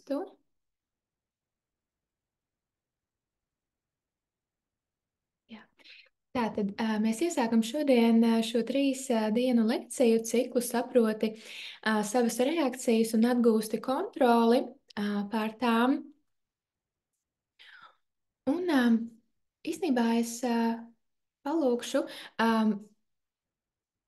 Tu? Jā. Tātad mēs iesākam šodien šo 3 dienu lekciju ciklu saproti savas reakcijas un atgūsti kontroli pār tām. Un īstenībā es palūkšu.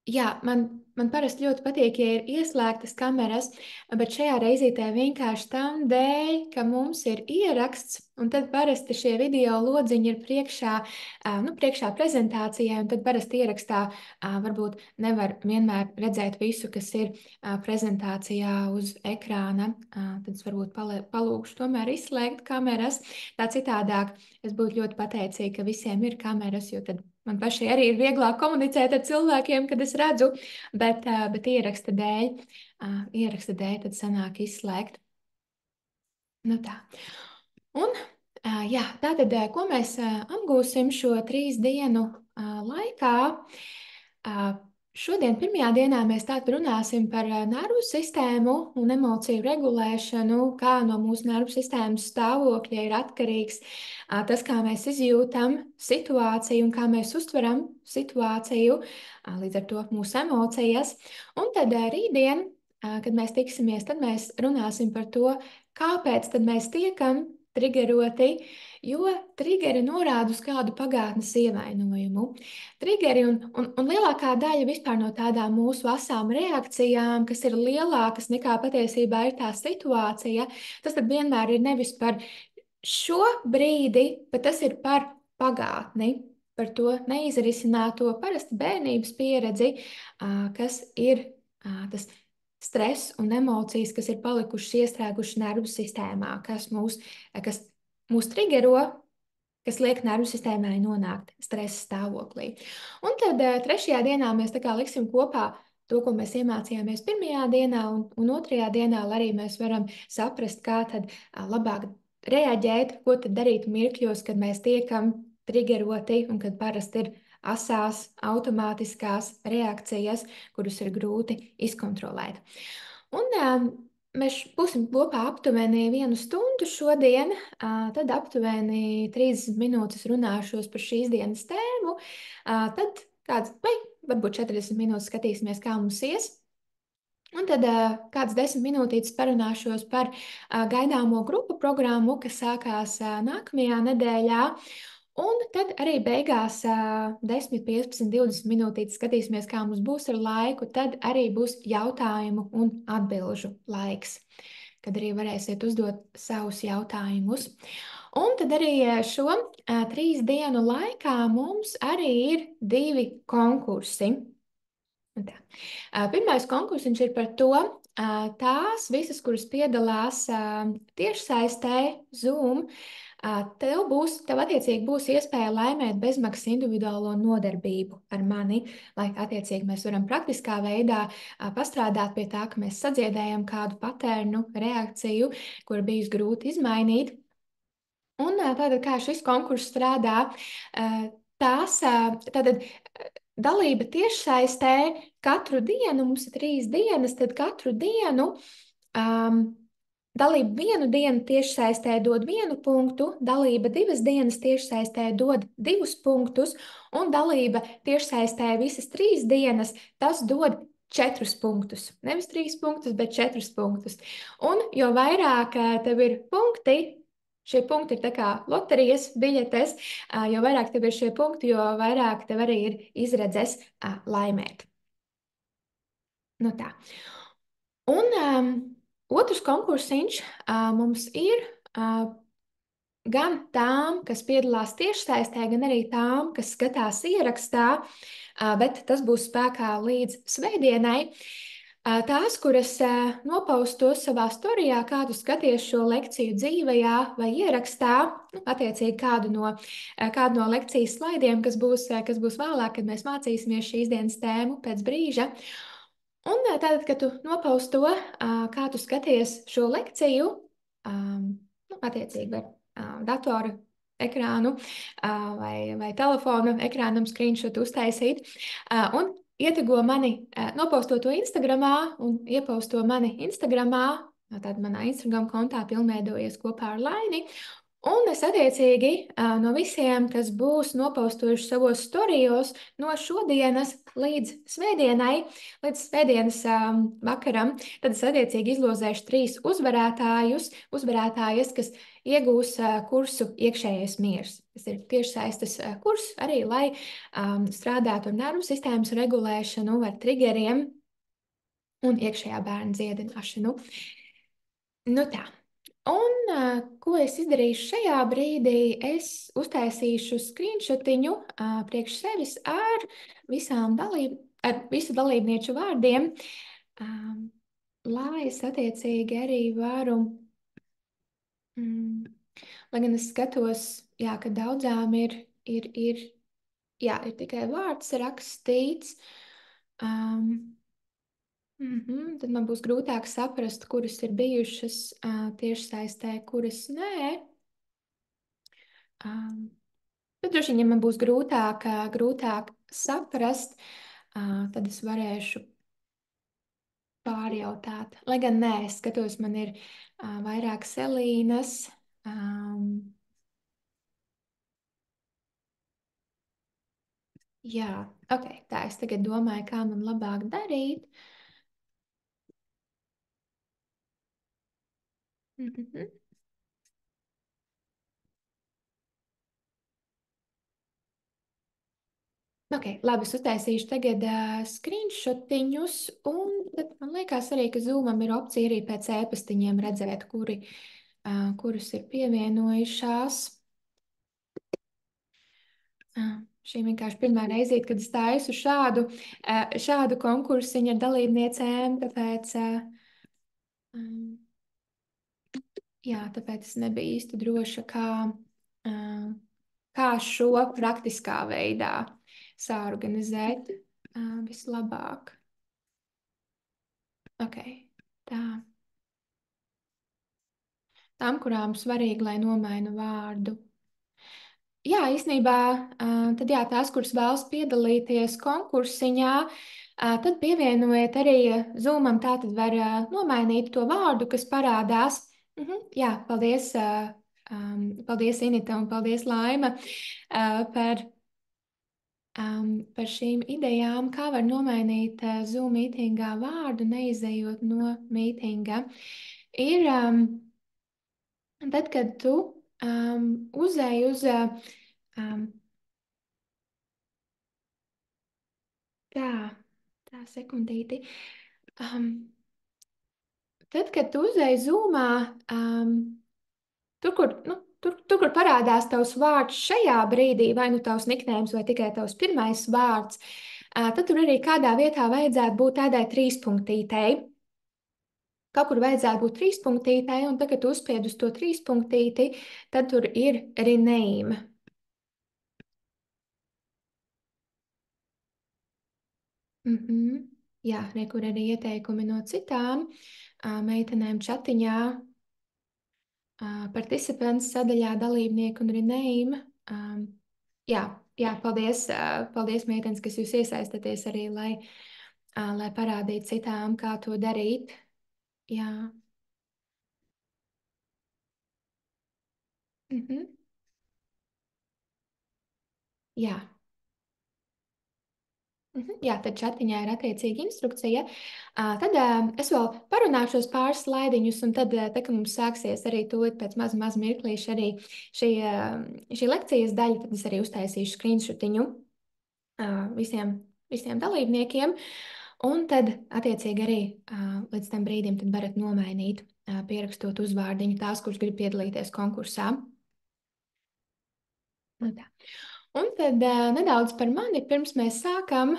Jā, man parasti ļoti patīk, ja ir ieslēgtas kameras, bet šajā reizītē vienkārši tam dēļ, ka mums ir ieraksts, un tad parasti šie video lodziņi ir priekšā prezentācijai, un tad parasti ierakstā varbūt nevar vienmēr redzēt visu, kas ir prezentācijā uz ekrāna. Tad es varbūt palūkšu tomēr izslēgt kameras. Tā citādāk es būtu ļoti pateicīga, ka visiem ir kameras, jo tad man pašai arī ir vieglāk komunicēt ar cilvēkiem, kad es redzu, bet ieraksta dēļ tad sanāk izslēgt. Nu tā. Un, jā, tātad, ko mēs apgūsim šo 3 dienu laikā? Šodien, pirmajā dienā, mēs tātad runāsim par nervu sistēmu un emociju regulēšanu, kā no mūsu nervu sistēmas stāvokļa ir atkarīgs tas, kā mēs izjūtam situāciju un kā mēs uztveram situāciju, līdz ar to mūsu emocijas. Un tad rītdien, kad mēs tiksimies, tad mēs runāsim par to, kāpēc tad mēs tiekam trigeroti, jo trigeri norāda uz kādu pagātnes ievainojumu. Trigeri un lielākā daļa vispār no tādām mūsu asām reakcijām, kas ir lielākas nekā patiesībā ir tā situācija, tas tad vienmēr ir nevis par šo brīdi, bet tas ir par pagātni, par to neizrisināto parasti bērnības pieredzi, kas ir tas stress un emocijas, kas ir palikušas iestrēgušas nervu sistēmā, kas mūs trigero, kas liek nervu sistēmai nonākt stresa stāvoklī. Un tad 3. dienā mēs tā kā liksim kopā to, ko mēs iemācījāmies 1. dienā un 2. dienā, lai arī mēs varam saprast, kā tad labāk reaģēt, ko tad darīt mirkļos, kad mēs tiekam trigeroti un kad parasti ir asās, automātiskās reakcijas, kuras ir grūti izkontrolēt. Un mēs būsim kopā aptuveni 1 stundu šodien, tad aptuveni 30 minūtes runāšos par šīs dienas tēmu, tad varbūt 40 minūtes skatīsimies, kā mums ies. Un tad kāds 10 minūtītes parunāšos par gaidāmo grupu programmu, kas sākās nākamajā nedēļā. Un tad arī beigās 10, 15, 20 minūtītes skatīsimies, kā mums būs ar laiku. Tad arī būs jautājumu un atbilžu laiks, kad arī varēsiet uzdot savus jautājumus. Un tad arī šo 3 dienu laikā mums arī ir 2 konkursi. Pirmais konkursiņš ir par to, tās visas, kuras piedalās tiešsaistē Zoom, tev attiecīgi būs iespēja laimēt bezmaksas individuālo nodarbību ar mani, lai attiecīgi mēs varam praktiskā veidā pastrādāt pie tā, ka mēs sadziedējam kādu patērnu reakciju, kur bijis grūti izmainīt. Un tātad, kā šis konkurss strādā, tātad dalība tiešsaistē katru dienu, mums ir 3 dienas, tad katru dienu dalība 1 dienu tiešsaistē dod 1 punktu, dalība 2 dienas tiešsaistē dod 2 punktus, un dalība tiešsaistē visas 3 dienas, tas dod 4 punktus. Nevis 3 punktus, bet 4 punktus. Un jo vairāk tev ir punkti, šie punkti ir tā kā loterijas biļetes, jo vairāk tev ir šie punkti, jo vairāk tev arī ir izredzes laimēt. Nu tā. Un otrs konkursiņš mums ir gan tām, kas piedalās tiešsaistē, gan arī tām, kas skatās ierakstā, bet tas būs spēkā līdz svētdienai. Tās, kuras nopaustos savā storijā, kā tu skaties šo lekciju dzīvajā vai ierakstā, attiecīgi kādu no lekcijas slaidiem, kas būs vēlāk, kad mēs mācīsimies šīs dienas tēmu pēc brīža. Un tātad, kad tu nopausi to, kā tu skaties šo lekciju, attiecīgi var datora ekrānu vai telefonu ekrānam screenshot uztaisīt, un ietego mani, nopausto to Instagramā un iepausto mani Instagramā, Tātad manā Instagram kontā pilnveidojies kopā ar Laini. Un es attiecīgi no visiem, kas būs nopaustojuši savos storijos no šodienas līdz svētdienas vakaram, tad es attiecīgi izlozēšu 3 uzvarētājas, kas iegūs kursu iekšējais miers. Tas ir tiešsaistes kurs arī, lai strādātu ar nervu sistēmas regulēšanu, ar triggeriem un iekšējā bērna dziedināšanu. Nu tā. Un ko es izdarīšu šajā brīdī? Es uztaisīšu screenshotiņu priekš sevis ar ar visu dalībnieču vārdiem, lai es attiecīgi arī varu, lai gan es skatos, jā, ka daudzām jā, ir tikai vārds rakstīts. Tad man būs grūtāk saprast, kuras ir bijušas tiešsaistē, kuras nē. Bet droši vien, ja man būs grūtāk saprast, tad es varēšu pārjautāt. Lai gan nē, es skatos, man ir vairāk Selīnas. Jā, ok, tā es tagad domāju, kā man labāk darīt. Ok, labi, es uztaisīšu tagad screenshotiņus, un tad man liekas arī, ka Zoomam ir opcija arī pēc ēpastiņiem redzēt, kurus ir pievienojušās. Šī vienkārši pirmā reizīte, kad es taisu šādu konkursiņu ar dalībniecēm, tāpēc, jā, tāpēc es nebiju īsti droša, kā šo praktiskā veidā sāorganizēt vislabāk. Ok, tā. Tām, kurām svarīgi, lai nomainu vārdu. Jā, īstenībā, tad jā, tās, kuras vēlas piedalīties konkursiņā, tad pievienojiet arī Zoomam, tā tad var nomainīt to vārdu, kas parādās. Jā, paldies, paldies Inita un paldies Laima par šīm idejām, kā var nomainīt Zoom mītingā vārdu, neizejot no mītinga. Ir tad, kad tu uzēji uz tā sekundīti. Tad, kad tu uzēji Zoomā, tur, kur parādās tavs vārds šajā brīdī, vai nu tavs niknējums, vai tikai tavs pirmais vārds, tad tur arī kādā vietā vajadzētu būt tādai trīspunktītei. Kaut kur vajadzētu būt trīspunktītei, un tagad, kad tu uzspied uz to trīspunktīti, tad tur ir rename. Jā, kur arī ieteikumi no citām meitenēm čatiņā. Participants sadaļā dalībnieku un rename. Jā, paldies meitenes, kas jūs iesaistaties arī, lai parādītu citām, kā to darīt. Jā. Jā. Jā, tad chatiņā ir attiecīga instrukcija. Tad es vēl parunāšos pāris slaidiņus, un tad, kad mums sāksies arī tūlīt pēc maza mirklīša arī šī lekcijas daļa, tad es arī uztaisīšu screenshotiņu visiem dalībniekiem, un tad attiecīgi arī līdz tam brīdim tad varat nomainīt, pierakstot uzvārdiņu tās, kuras grib piedalīties konkursā. Nu tā. Un tad nedaudz par mani, pirms mēs sākam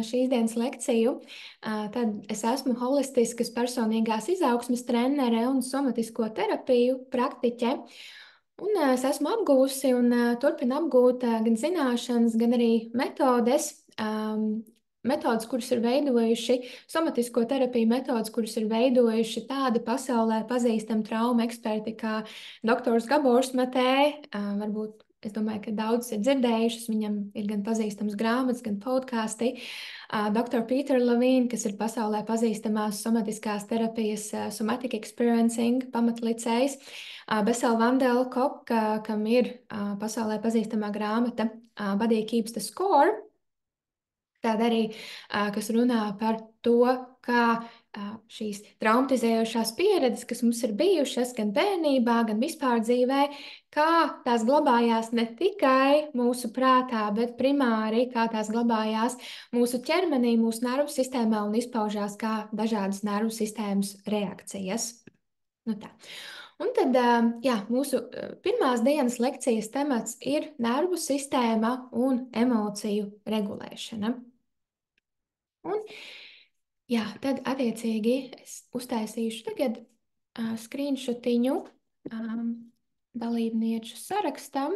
šīs dienas lekciju. Tad es esmu holistiskas personīgās izaugsmes trenere un somatisko terapiju praktiķe. Un es esmu apgūsi un turpinu apgūt gan zināšanas, gan arī metodes, kuras ir veidojuši, somatisko terapiju metodes, kuras ir veidojuši tādi pasaulē pazīstami trauma eksperti kā doktors Gabors Matē, varbūt es domāju, ka daudz ir dzirdējušas. Viņam ir gan pazīstams grāmatas, gan podkāsti. Dr. Peter Levine, kas ir pasaulē pazīstamās somatiskās terapijas somatic experiencing pamatlicējs. Bessel van der Kolk, kam ir pasaulē pazīstamā grāmata Body Keeps the Score. Tāda arī, kas runā par to, kā šīs traumatizējošās pieredzes, kas mums ir bijušas gan bērnībā, gan vispār dzīvē, kā tās glabājās ne tikai mūsu prātā, bet primāri kā tās glabājās mūsu ķermenī, mūsu nervu sistēmā un izpaužās kā dažādas nervu sistēmas reakcijas. Nu tā. Un tad, jā, mūsu pirmās dienas lekcijas temats ir nervu sistēma un emociju regulēšana. Un, jā, tad attiecīgi es uztaisīšu tagad screenshotiņu dalībnieču sarakstam.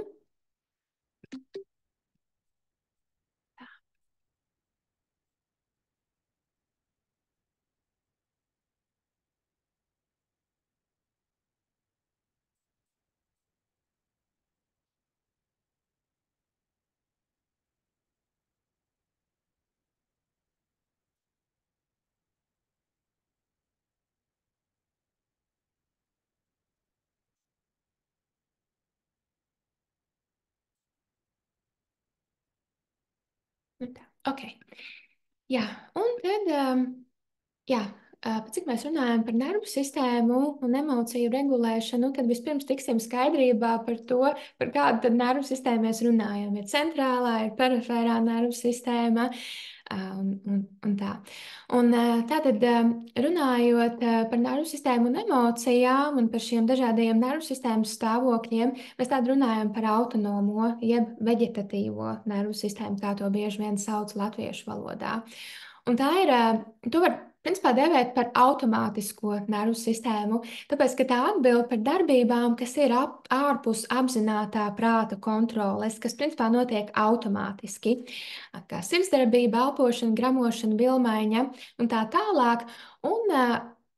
Nu tā, ok. Jā, un tad, jā, cik mēs runājam par nervu sistēmu un emociju regulēšanu, tad vispirms tiksim skaidrībā par to, par kādu tad nervu sistēmu mēs runājam. Ir centrālā, ir perifērā nervu sistēma, un tā. Un tātad, runājot par nervu sistēmu un emocijām un par šiem dažādajiem nervu sistēmas stāvokļiem, mēs tādu runājam par autonomo, jeb veģetatīvo nervu sistēmu, kā to bieži vien sauc latviešu valodā. Un tā ir, to var principā dēvēt par automātisko nervu sistēmu, tāpēc, ka tā atbild par darbībām, kas ir ārpus apzinātā prāta kontroles, kas principā notiek automātiski, kā sirdsdarbība, elpošana, gramošana, vilmaiņa un tā tālāk. Un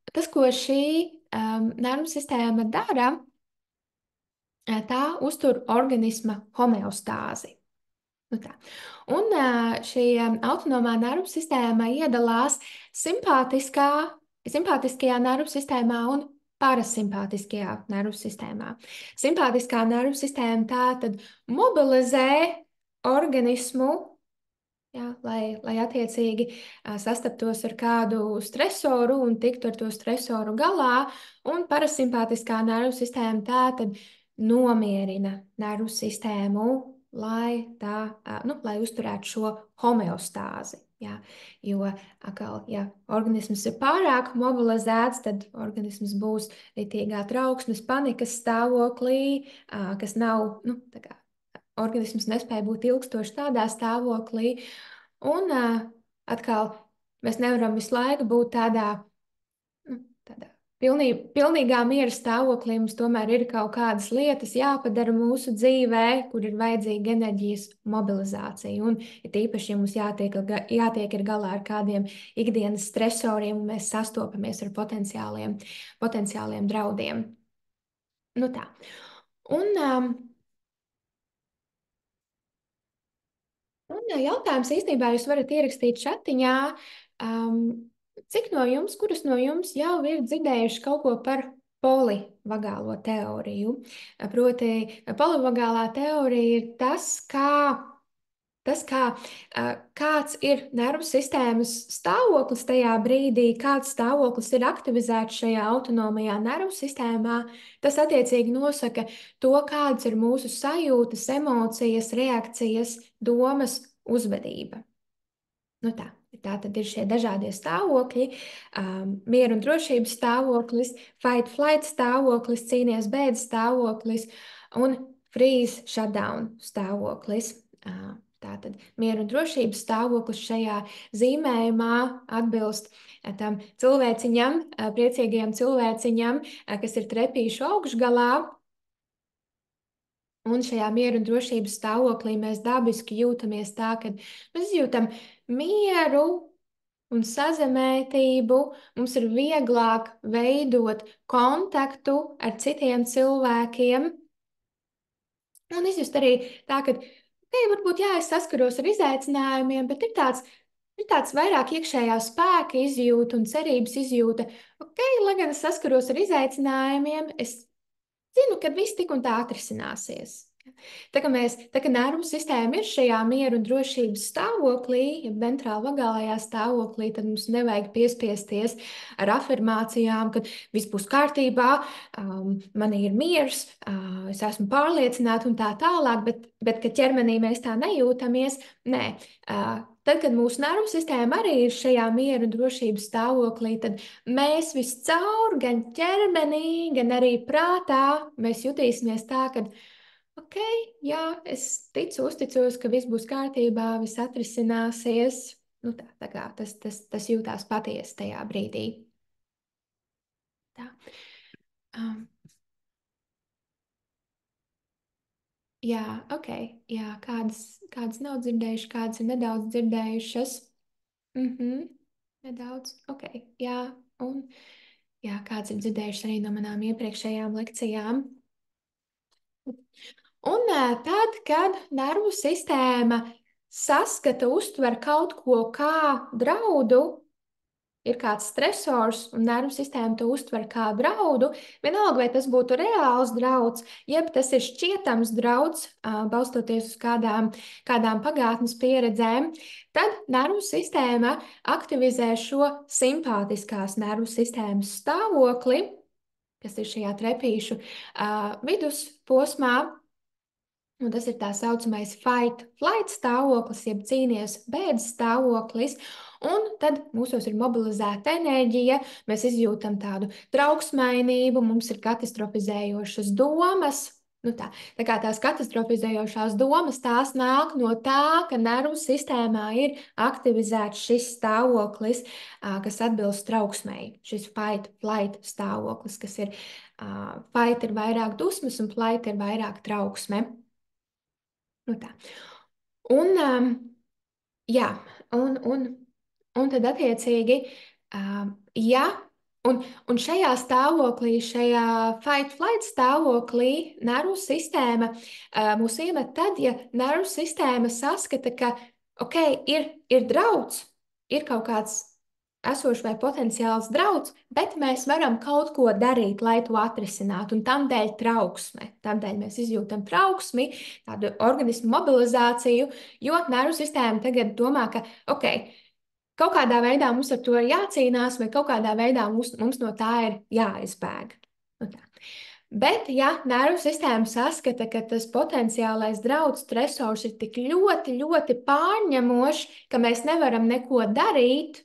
tas, ko šī nervu sistēma dara, tā uztur organisma homeostāzi. Nu tā. Un šī autonomā nervu sistēma iedalās simpātiskajā nervu sistēmā un parasimpātiskajā nervu sistēmā. Simpātiskā nervu sistēma tātad mobilizē organismu, jā, lai attiecīgi sastaptos ar kādu stresoru un tiktu ar to stresoru galā, un parasimpātiskā nervu sistēma tātad nomierina nervu sistēmu, lai uzturētu šo homeostāzi. Jā, jo, atkal, ja organisms ir pārāk mobilizēts, tad organisms būs ritīgā trauksmes, panikas stāvoklī, kas nav, tā kā organisms nespēja būt ilgstoši tādā stāvoklī. Un atkal, mēs nevaram visu laiku būt tādā pilnīgā miera stāvoklī. Mums tomēr ir kaut kādas lietas jāpadara mūsu dzīvē, kur ir vajadzīga enerģijas mobilizācija. Un ir īpaši, ja mums jātiek galā ar kādiem ikdienas stresoriem, un mēs sastopamies ar potenciāliem draudiem. Nu tā. Un jautājums īstenībā jūs varat ierakstīt chatiņā, kuras no jums jau ir dzirdējuši kaut ko par polivagālo teoriju. Proti, polivagālā teorija ir kāds ir nervu sistēmas stāvoklis tajā brīdī, kāds stāvoklis ir aktivizēts šajā autonomajā nervu sistēmā. Tas attiecīgi nosaka to, kādas ir mūsu sajūtas, emocijas, reakcijas, domas, uzvedība. Nu tā. Tā tad ir šie dažādie stāvokļi, miera un drošības stāvoklis, fight, flight stāvoklis, cīnies, bēdas stāvoklis un freeze, shutdown stāvoklis. Tātad miera un drošības stāvoklis šajā zīmējumā atbilst tam cilvēciņam, priecīgajam cilvēciņam, kas ir trepīšu augšgalā. Un šajā miera un drošības stāvoklī mēs dabiski jūtamies tā, ka mēs jūtam mieru un sazemētību. Mums ir vieglāk veidot kontaktu ar citiem cilvēkiem. Un izjust arī tā, ka, varbūt, jā, es saskaros ar izaicinājumiem, bet ir tāds vairāk iekšējā spēka izjūta un cerības izjūta. Ok, lai gan es saskaros ar izaicinājumiem, es zinu, ka viss tik un tā atrisināsies. Tā kā nervu sistēma ir šajā mieru un drošības stāvoklī, ja ventrāla vagālajā stāvoklī, tad mums nevajag piespiesties ar afirmācijām, ka viss būs kārtībā, man ir miers, es esmu pārliecināta un tā tālāk, bet ka ķermenī mēs tā nejūtamies, nē. Tad, kad mūsu nervu sistēma arī ir šajā mieru un drošības stāvoklī, tad mēs viscaur, gan ķermenī, gan arī prātā, mēs jutīsimies tā, ka ok, jā, es ticu, uzticos, ka viss būs kārtībā, viss atrisināsies. Nu tā kā tas jūtās patiesi tajā brīdī. Tā. Um, jā, ok, jā, kādas nav dzirdējušas, kādas ir nedaudz dzirdējušas. Nedaudz, ok, jā, un jā, kāds ir dzirdējušas arī no manām iepriekšējām lekcijām. Un tad, kad nervu sistēma saskata, uztver kaut ko kā draudu, ir kāds stresors, un nervu sistēma to uztver kā draudu, vienalga, vai tas būtu reāls drauds, jeb tas ir šķietams drauds, balstoties uz kādām pagātnes pieredzēm, tad nervu sistēma aktivizē šo simpātiskās nervu sistēmas stāvokli, kas ir šajā trepīšu vidusposmā. Un tas ir tā saucamais fight, flight stāvoklis, jeb cīnies, bēdas stāvoklis. Un tad mūsos ir mobilizēta enerģija, mēs izjūtam tādu trauksmainību, mums ir katastrofizējošas domas. Nu tā kā tās katastrofizējošās domas, tās nāk no tā, ka nervu sistēmā ir aktivizēts šis stāvoklis, kas atbilst trauksmei. Šis fight, flight stāvoklis, kas ir fight ir vairāk dusmas un flight ir vairāk trauksme. Nu tā. Un, jā, un tad attiecīgi, ja, un šajā stāvoklī, šajā fight-flight stāvoklī, nervu sistēma mūs iemet tad, ja nervu sistēma saskata, ka, ok, ir drauds, ir kaut kāds esošs vai potenciāls drauds, bet mēs varam kaut ko darīt, lai to atrisinātu. Un tam dēļ trauksme. Tādēļ mēs izjūtam trauksmi, tādu organismu mobilizāciju, jo nervu sistēma tagad domā, ka ok, kaut kādā veidā mums ar to ir jācīnās, vai kaut kādā veidā mums no tā ir jāizbēg. Nu tā. Bet, ja nervu sistēma saskata, ka tas potenciālais drauds, stresors ir tik ļoti, ļoti pārņemošs, ka mēs nevaram neko darīt,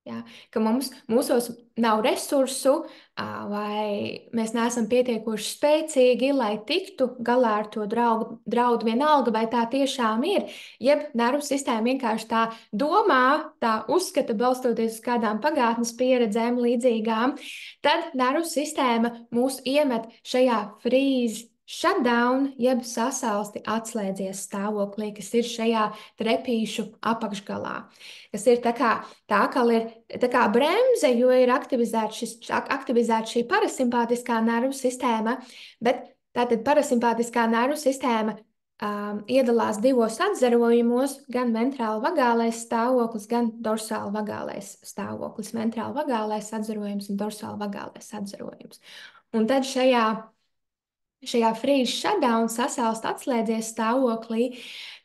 ja, ka mūsos nav resursu, vai mēs neesam pietiekoši spēcīgi, lai tiktu galā ar to draudu vienalga, vai tā tiešām ir. Jeb nervu sistēma vienkārši tā domā, tā uzskata, balstoties uz kādām pagātnes pieredzēm līdzīgām, tad nervu sistēma mūs iemet šajā freeze shutdown, jeb sasalsti atslēdzies stāvoklī, kas ir šajā trepīšu apakšgalā. Kas ir tā kā ir tā kā bremze, jo ir aktivizēta šī parasimpātiskā nervu sistēma, bet tātad parasimpātiskā nervu sistēma iedalās divos atzarojumos, gan ventrāla vagālais stāvoklis, gan dorsāla vagālais stāvoklis. Ventrāla vagālais atzarojums un dorsāla vagālais atzarojums. Un tad šajā freeze shutdown sasalst atslēdzies stāvoklī,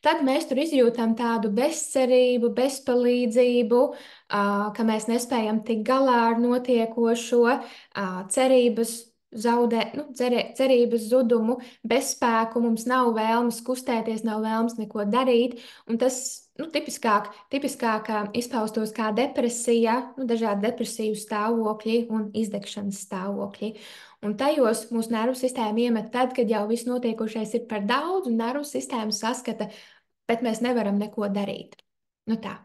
tad mēs tur izjūtam tādu bezcerību, bezpalīdzību, ka mēs nespējam tikt galā ar notiekošo, cerības cerības zudumu, bezspēku, mums nav vēlmes kustēties, nav vēlmes neko darīt, un tas tipiskāk izpaustos kā depresija, dažādi depresīvu stāvokļi un izdegšanas stāvokļi. Un tajos mūsu nervu sistēma iemet tad, kad jau viss notiekošais ir par daudz, un nervu sistēma saskata, bet mēs nevaram neko darīt. Nu tā.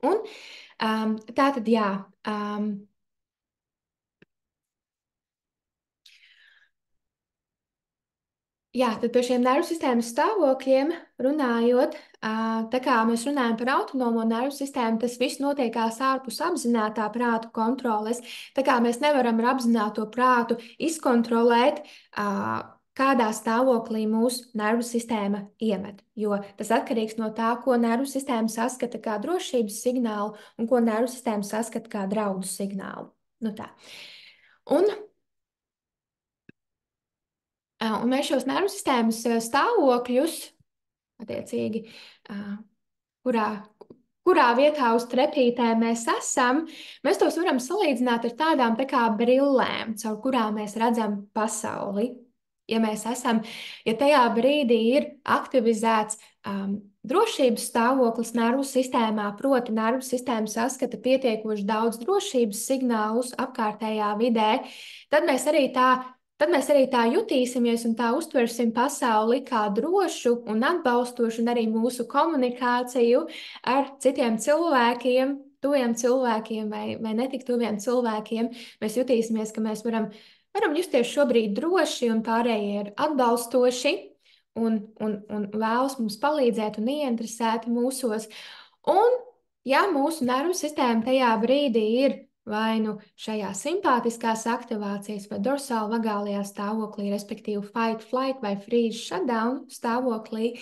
Un tā tad jā. Jā, tad par šiem nervu sistēmas stāvokļiem runājot, tā kā mēs runājam par autonomo nervu sistēmu, tas viss notiekās ārpus apzinātā prātu kontroles. Tā kā mēs nevaram ar apzināto prātu izkontrolēt kādā stāvoklī mūsu nervu sistēma iemet. Jo tas atkarīgs no tā, ko nervu sistēma saskata kā drošības signālu un ko nervu sistēma saskata kā draudu signālu. Nu tā. Un, un mēs šos nervu sistēmas stāvokļus, attiecīgi, kurā, kurā vietā uz trepītēm mēs esam, mēs tos varam salīdzināt ar tādām tā kā brillēm, caur kurām mēs redzam pasauli. Ja mēs esam, ja tajā brīdī ir aktivizēts drošības stāvoklis nervu sistēmā, proti nervu sistēma saskata pietiekoši daudz drošības signālus apkārtējā vidē, tad mēs arī tā jutīsimies un tā uztversim pasauli kā drošu un atbalstošu, un arī mūsu komunikāciju ar citiem cilvēkiem, tuviem cilvēkiem vai netik tuviem cilvēkiem, mēs jutīsimies, ka mēs varam justies šobrīd droši, un pārējie ir atbalstoši un vēlas mums palīdzēt un ieinteresēti mūsos. Un, ja mūsu nervu sistēma tajā brīdī ir vai nu šajā simpātiskās aktivācijas vai dorsāla vagālajā stāvoklī, respektīvi fight, flight vai freeze, shutdown stāvoklī,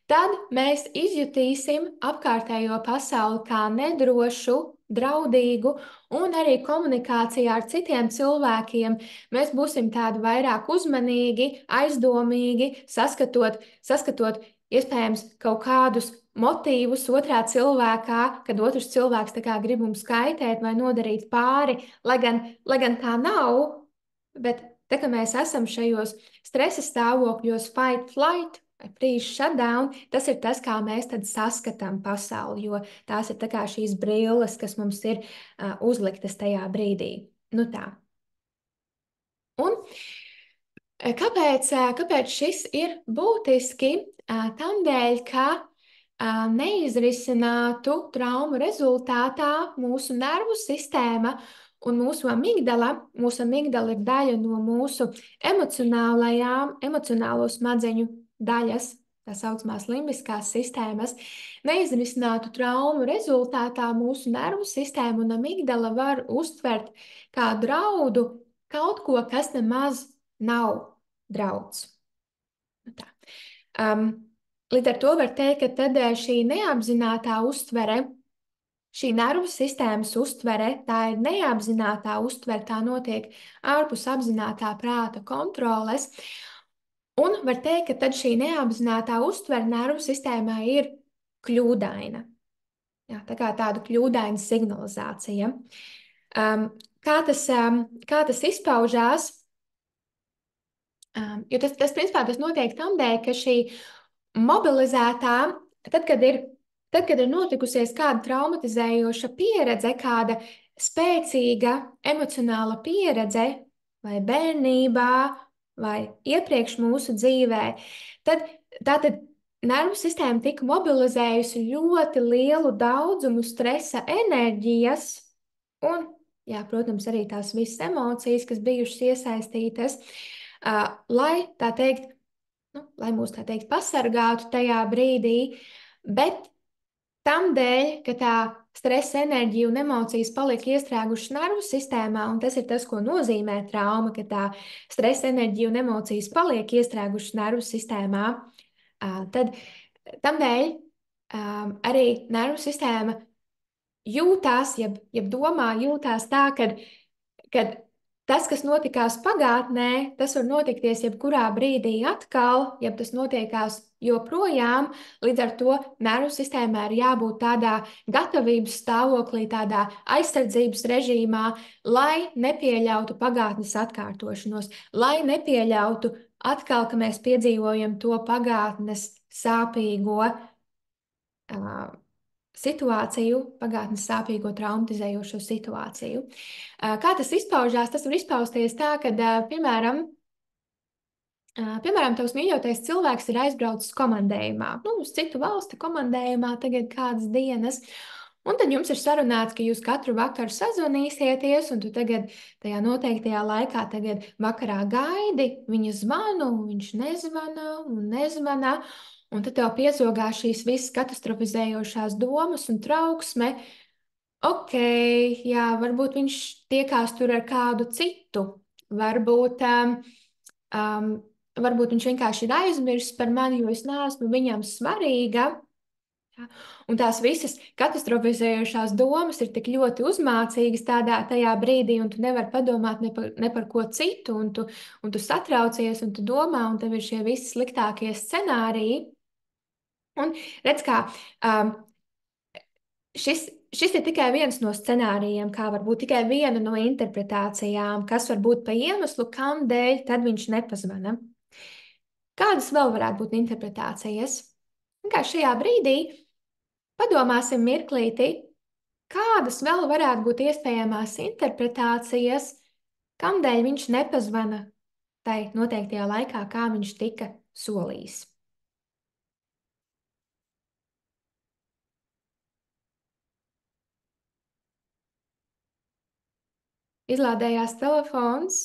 tad mēs izjutīsim apkārtējo pasauli kā nedrošu, draudīgu, un arī komunikācijā ar citiem cilvēkiem mēs būsim tādi vairāk uzmanīgi, aizdomīgi, saskatot iespējams kaut kādus motīvus otrā cilvēkā, kad otrs cilvēks tā kā grib mums kaitēt vai nodarīt pāri, lai gan tā nav, bet tā kā mēs esam šajos stresa stāvokļos fight, flight, freeze, shutdown, tas ir tas, kā mēs tad saskatām pasauli, jo tās ir tā kā šīs brilles, kas mums ir uzliktas tajā brīdī. Nu tā. Un kāpēc šis ir būtiski? Tādēļ, ka neizrisinātu traumu rezultātā mūsu nervu sistēma un mūsu amigdala ir daļa no mūsu emocionālo smadzeņu daļas, tā saucamās limbiskās sistēmas, neizrisinātu traumu rezultātā mūsu nervu sistēma un amigdala var uztvert kā draudu kaut ko, kas nemaz nav drauds. Tā. Līdz ar to var teikt, ka tad šī neapzinātā uztvere, šī nervu sistēmas uztvere, tā ir neapzinātā uztvere, tā notiek ārpus apzinātā prāta kontroles. Un var teikt, ka tad šī neapzinātā uztvere nervu sistēmā ir kļūdaina. Jā, tā kā tāda kļūdaina signalizācija. Kā tas izpaužās? Jo tas principā tas notiek tādēļ, ka šī mobilizētā, tad, kad ir notikusies kāda traumatizējoša pieredze, kāda spēcīga emocionāla pieredze, vai bērnībā, vai iepriekš mūsu dzīvē, tad tātad nervu sistēma tika mobilizējusi ļoti lielu daudzumu stresa enerģijas un, jā, protams, arī tās visas emocijas, kas bijušas iesaistītas, lai tā teikt, lai mūs tā teikt pasargātu tajā brīdī, bet tam dēļ, ka tā stresa enerģija un emocijas paliek iestrēgušas nervu sistēmā, un tas ir tas, ko nozīmē trauma, ka tā stresa enerģija un emocijas paliek iestrēgušas nervu sistēmā, tad tam dēļ arī nervu sistēma jūtās, jeb domā jūtās tā, kad tas, kas notikās pagātnē, tas var notikties jebkurā brīdī atkal, ja tas notiekās joprojām. Līdz ar to nervu sistēmai ir jābūt tādā gatavības stāvoklī, tādā aizsardzības režīmā, lai nepieļautu pagātnes atkārtošanos, lai nepieļautu atkal, ka mēs piedzīvojam to pagātnes sāpīgo situāciju, pagātnes sāpīgo, traumatizējošo situāciju. Kā tas izpaužās? Tas var izpausties tā, ka, piemēram, tavs mīļotais cilvēks ir aizbraucis komandējumā, uz citu valsti komandējumā tagad kādas dienas, un tad jums ir sarunāts, ka jūs katru vakaru sazvanīsieties, un tu tagad tajā noteiktajā laikā tagad vakarā gaidi, viņa zvanu, viņš nezvana, un tad tev piezogās šīs visas katastrofizējošās domas un trauksme. Ok, jā, varbūt viņš tiekās tur ar kādu citu. Varbūt varbūt viņš vienkārši ir aizmirsis par mani, jo es neesmu viņam svarīga. Ja? Un tās visas katastrofizējošās domas ir tik ļoti uzmācīgas tajā brīdī, un tu nevari padomāt ne par ko citu, un tu satraucies, un tu domā, un tev ir šie visi sliktākie scenāriji. Un redz, kā um, šis ir tikai viens no scenārijiem, kā var būt tikai viena no interpretācijām, kas var būt pa iemeslu, kam dēļ tad viņš nepazvana. Kādas vēl varētu būt interpretācijas? Kā šajā brīdī padomāsim mirklīti, kādas vēl varētu būt iespējamās interpretācijas, kamdēļ viņš nepazvana tai noteiktajā laikā, kā viņš tika solījis. Izlādējās telefons,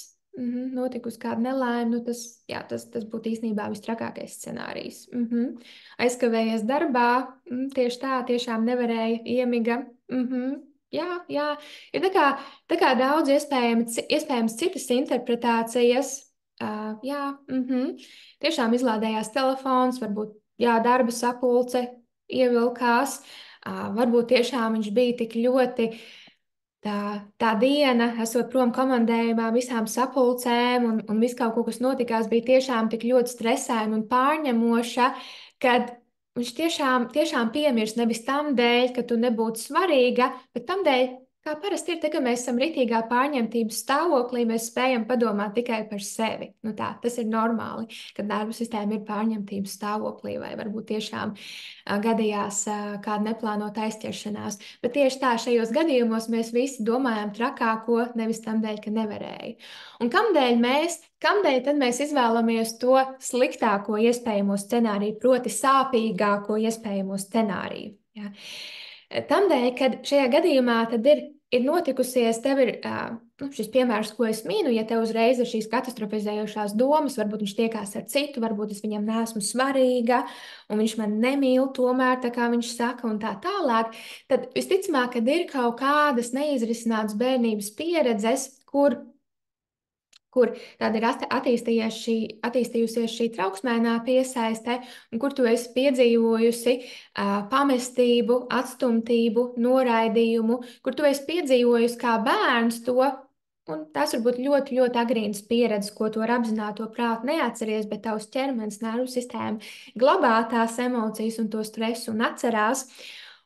notikusi kāda nelaime, nu tas būtu īstenībā vistrakākais scenārijs. Aizkavējies darbā, tieši tā, tiešām nevarēja iemiga. Jā, jā, ir tā kā daudz iespējams citas interpretācijas. Jā, tiešām izlādējās telefons, varbūt jā, darba sapulce ievilkās, varbūt tiešām viņš bija tik ļoti. Tā diena, esot prom komandējumā, visām sapulcēm un viss kaut ko, kas notikās, bija tiešām tik ļoti stresaina un pārņemoša, kad viņš tiešām piemirst nevis tam dēļ, ka tu nebūtu svarīga, bet tam dēļ, kā parasti ir, kad mēs esam ritīgā pārņemtības stāvoklī, mēs spējam padomāt tikai par sevi. Nu tā, tas ir normāli, kad nervu sistēma ir pārņemtības stāvoklī vai varbūt tiešām gadījās kāda neplānota aizķeršanās. Bet tieši tā, šajos gadījumos mēs visi domājam trakāko, nevis tam dēļ, ka nevarēja. Un kamdēļ tad mēs izvēlamies to sliktāko iespējamo scenāriju, proti sāpīgāko iespējamo scenāriju? Ja? Tamdēļ, kad šajā gadījumā tad ir notikusies, tev ir šis piemērs, ko es mīnu, ja tev uzreiz ir šīs katastrofizējošās domas, varbūt viņš tiekās ar citu, varbūt es viņam neesmu svarīga, un viņš man nemīl tomēr, tā kā viņš saka, un tā tālāk, tad visticamāk, kad ir kaut kādas neizrisinātas bērnības pieredzes, kur tāda ir attīstījusies šī trauksmēnā piesaiste, un kur tu esi piedzīvojusi pamestību, atstumtību, noraidījumu, kur tu esi piedzīvojusi kā bērns to, un tas var būt ļoti, ļoti agrīnas pieredzes, ko tu ar apzināto prātu neatceries, bet tavs ķermenis, nervu sistēma glabā tās emocijas un to stresu un atcerās.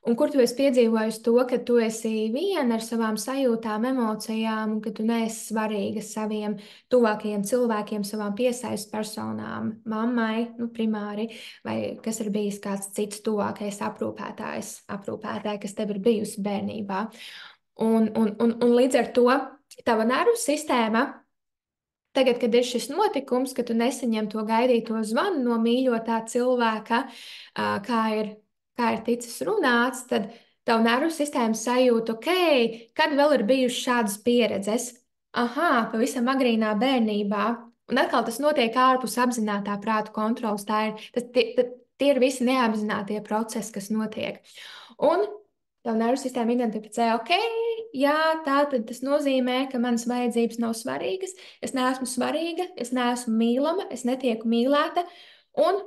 Un kur tu esi piedzīvojis to, ka tu esi viena ar savām sajūtām, emocijām, un ka tu neesi svarīga saviem tuvākajiem cilvēkiem, savām piesaistes personām, mammai, nu, primāri, vai kas ir bijis kāds cits tuvākais aprūpētāji, kas tev ir bijusi bērnībā. Un līdz ar to tava nervu sistēma. Tagad, kad ir šis notikums, ka tu nesaņem to gaidīto zvanu no mīļotā cilvēka, kā ir ticis runāts, tad tavu nervu sistēma sajūta, ok, kad vēl ir bijušas šādas pieredzes? Aha, pavisam agrīnā bērnībā. Un atkal tas notiek ārpus apzinātā prāta kontrolas. Tie ir visi neapzinātie procesi, kas notiek. Un tev nervu sistēma identificē, ok, jā, tā tad tas nozīmē, ka manas vajadzības nav svarīgas. Es neesmu svarīga, es neesmu mīlama, es netieku mīlēta. Un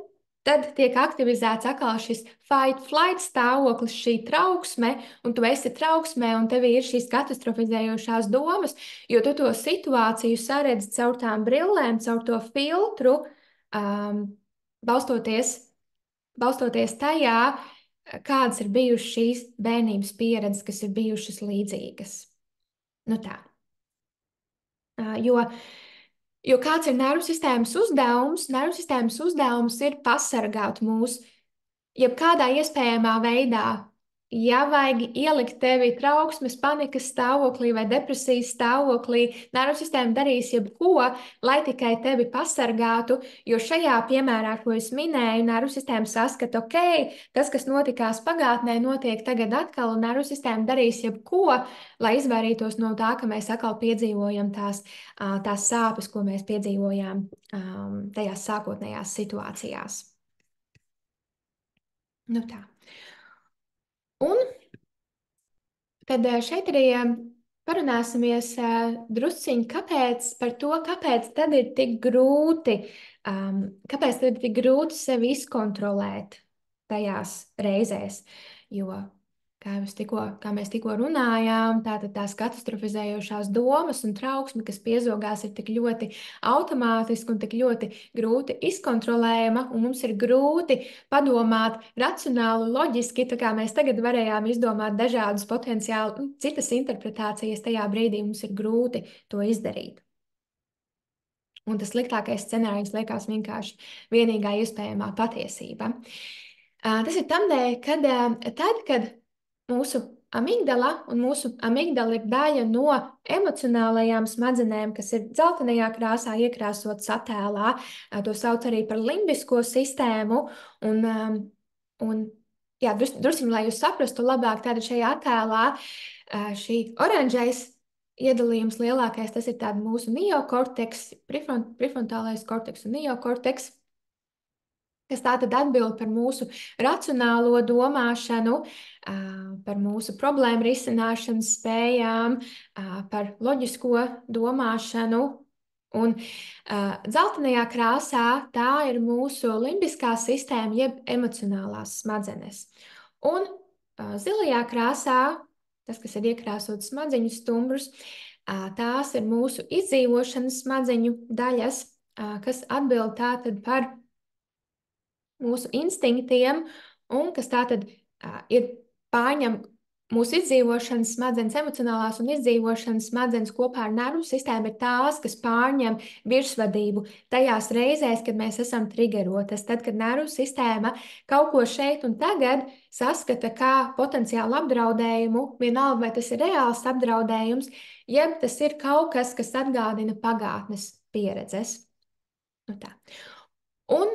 tad tiek aktivizēts atkal šis fight, flight stāvoklis, šī trauksme, un tu esi trauksmē, un tev ir šīs katastrofizējošās domas, jo tu to situāciju saredzi caur tām brillēm, caur to filtru, um, balstoties tajā, kādas ir bijušas šīs bērnības pieredzes, kas ir bijušas līdzīgas. Nu tā. Jo kāds ir nervu sistēmas uzdevums? Nervu sistēmas uzdevums ir pasargāt mūs jebkādā iespējamā veidā. Ja vajag ielikt tevi trauksmes, panikas stāvoklī vai depresijas stāvoklī, nervu sistēma darīs jebko, lai tikai tevi pasargātu, jo šajā piemērā, ko es minēju, nervu sistēma saskata, ok, tas, kas notikās pagātnē, notiek tagad atkal, un nervu sistēma darīs jebko, lai izvairītos no tā, ka mēs atkal piedzīvojam tās sāpes, ko mēs piedzīvojām tajās sākotnējās situācijās. Nu tā. Un tad šeit arī parunāsimies drusciņi par to, kāpēc tad ir tik grūti, kāpēc tad ir tik grūti sevi izkontrolēt tajās reizēs. Jo, kā mēs tikko runājām, tātad tās katastrofizējošās domas un trauksme, kas piezogās, ir tik ļoti automātiski un tik ļoti grūti izkontrolējama, un mums ir grūti padomāt racionāli, loģiski, tā kā mēs tagad varējām izdomāt dažādas potenciāli citas interpretācijas, tajā brīdī mums ir grūti to izdarīt. Un tas sliktākais scenārijs liekas vienkārši vienīgā iespējamā patiesība. Tas ir tādēļ, kad mūsu amigdala ir daļa no emocionālajām smadzenēm, kas ir dzeltenajā krāsā iekrāsotas attēlā. To sauc arī par limbisko sistēmu. Jā, druskuļi, lai jūs saprastu labāk, tad šajā attēlā šī oranžais iedalījums lielākais, tas ir tāds mūsu neokorteks, prefrontālais korteks un neokorteks, kas tātad atbild par mūsu racionālo domāšanu, par mūsu problēmu risināšanas spējām, par loģisko domāšanu. Un dzeltenajā krāsā tā ir mūsu limbiskā sistēma, jeb emocionālās smadzenes. Un zilajā krāsā, tas, kas ir iekrāsots smadzeņu stumbrus, tās ir mūsu izdzīvošanas smadzeņu daļas, kas atbild tātad par mūsu instinktiem, un kas tātad ir pārņem mūsu izdzīvošanas smadzenes, emocionālās un izdzīvošanas smadzenes kopā ar nervu sistēmu, ir tās, kas pārņem virsvadību tajās reizēs, kad mēs esam trigerotas. Tad, kad nervu sistēma kaut ko šeit un tagad saskata kā potenciālu apdraudējumu, vienalga, vai tas ir reāls apdraudējums, jeb tas ir kaut kas, kas atgādina pagātnes pieredzes. Nu tā. Un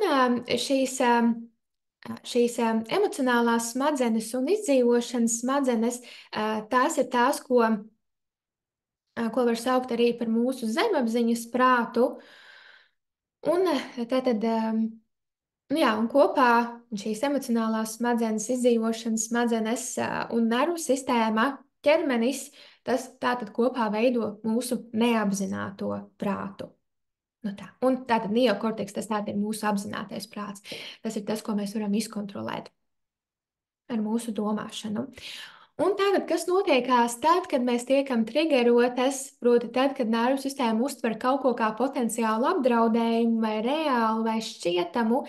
šīs emocionālās smadzenes un izdzīvošanas smadzenes, tās ir tās, ko var saukt arī par mūsu zemapziņas prātu. Un tātad, jā, un kopā šīs emocionālās smadzenes, izdzīvošanas smadzenes un nervu sistēma, ķermenis, tas tātad kopā veido mūsu neapzināto prātu. Nu tā. Un tātad neokorteks, tas ir mūsu apzinātais prāts. Tas ir tas, ko mēs varam izkontrolēt ar mūsu domāšanu. Un tagad, kas notiekās tad, kad mēs tiekam trigerotas, proti tad, kad nervu sistēma uztver kaut ko kā potenciālu apdraudējumu vai reālu vai šķietamu,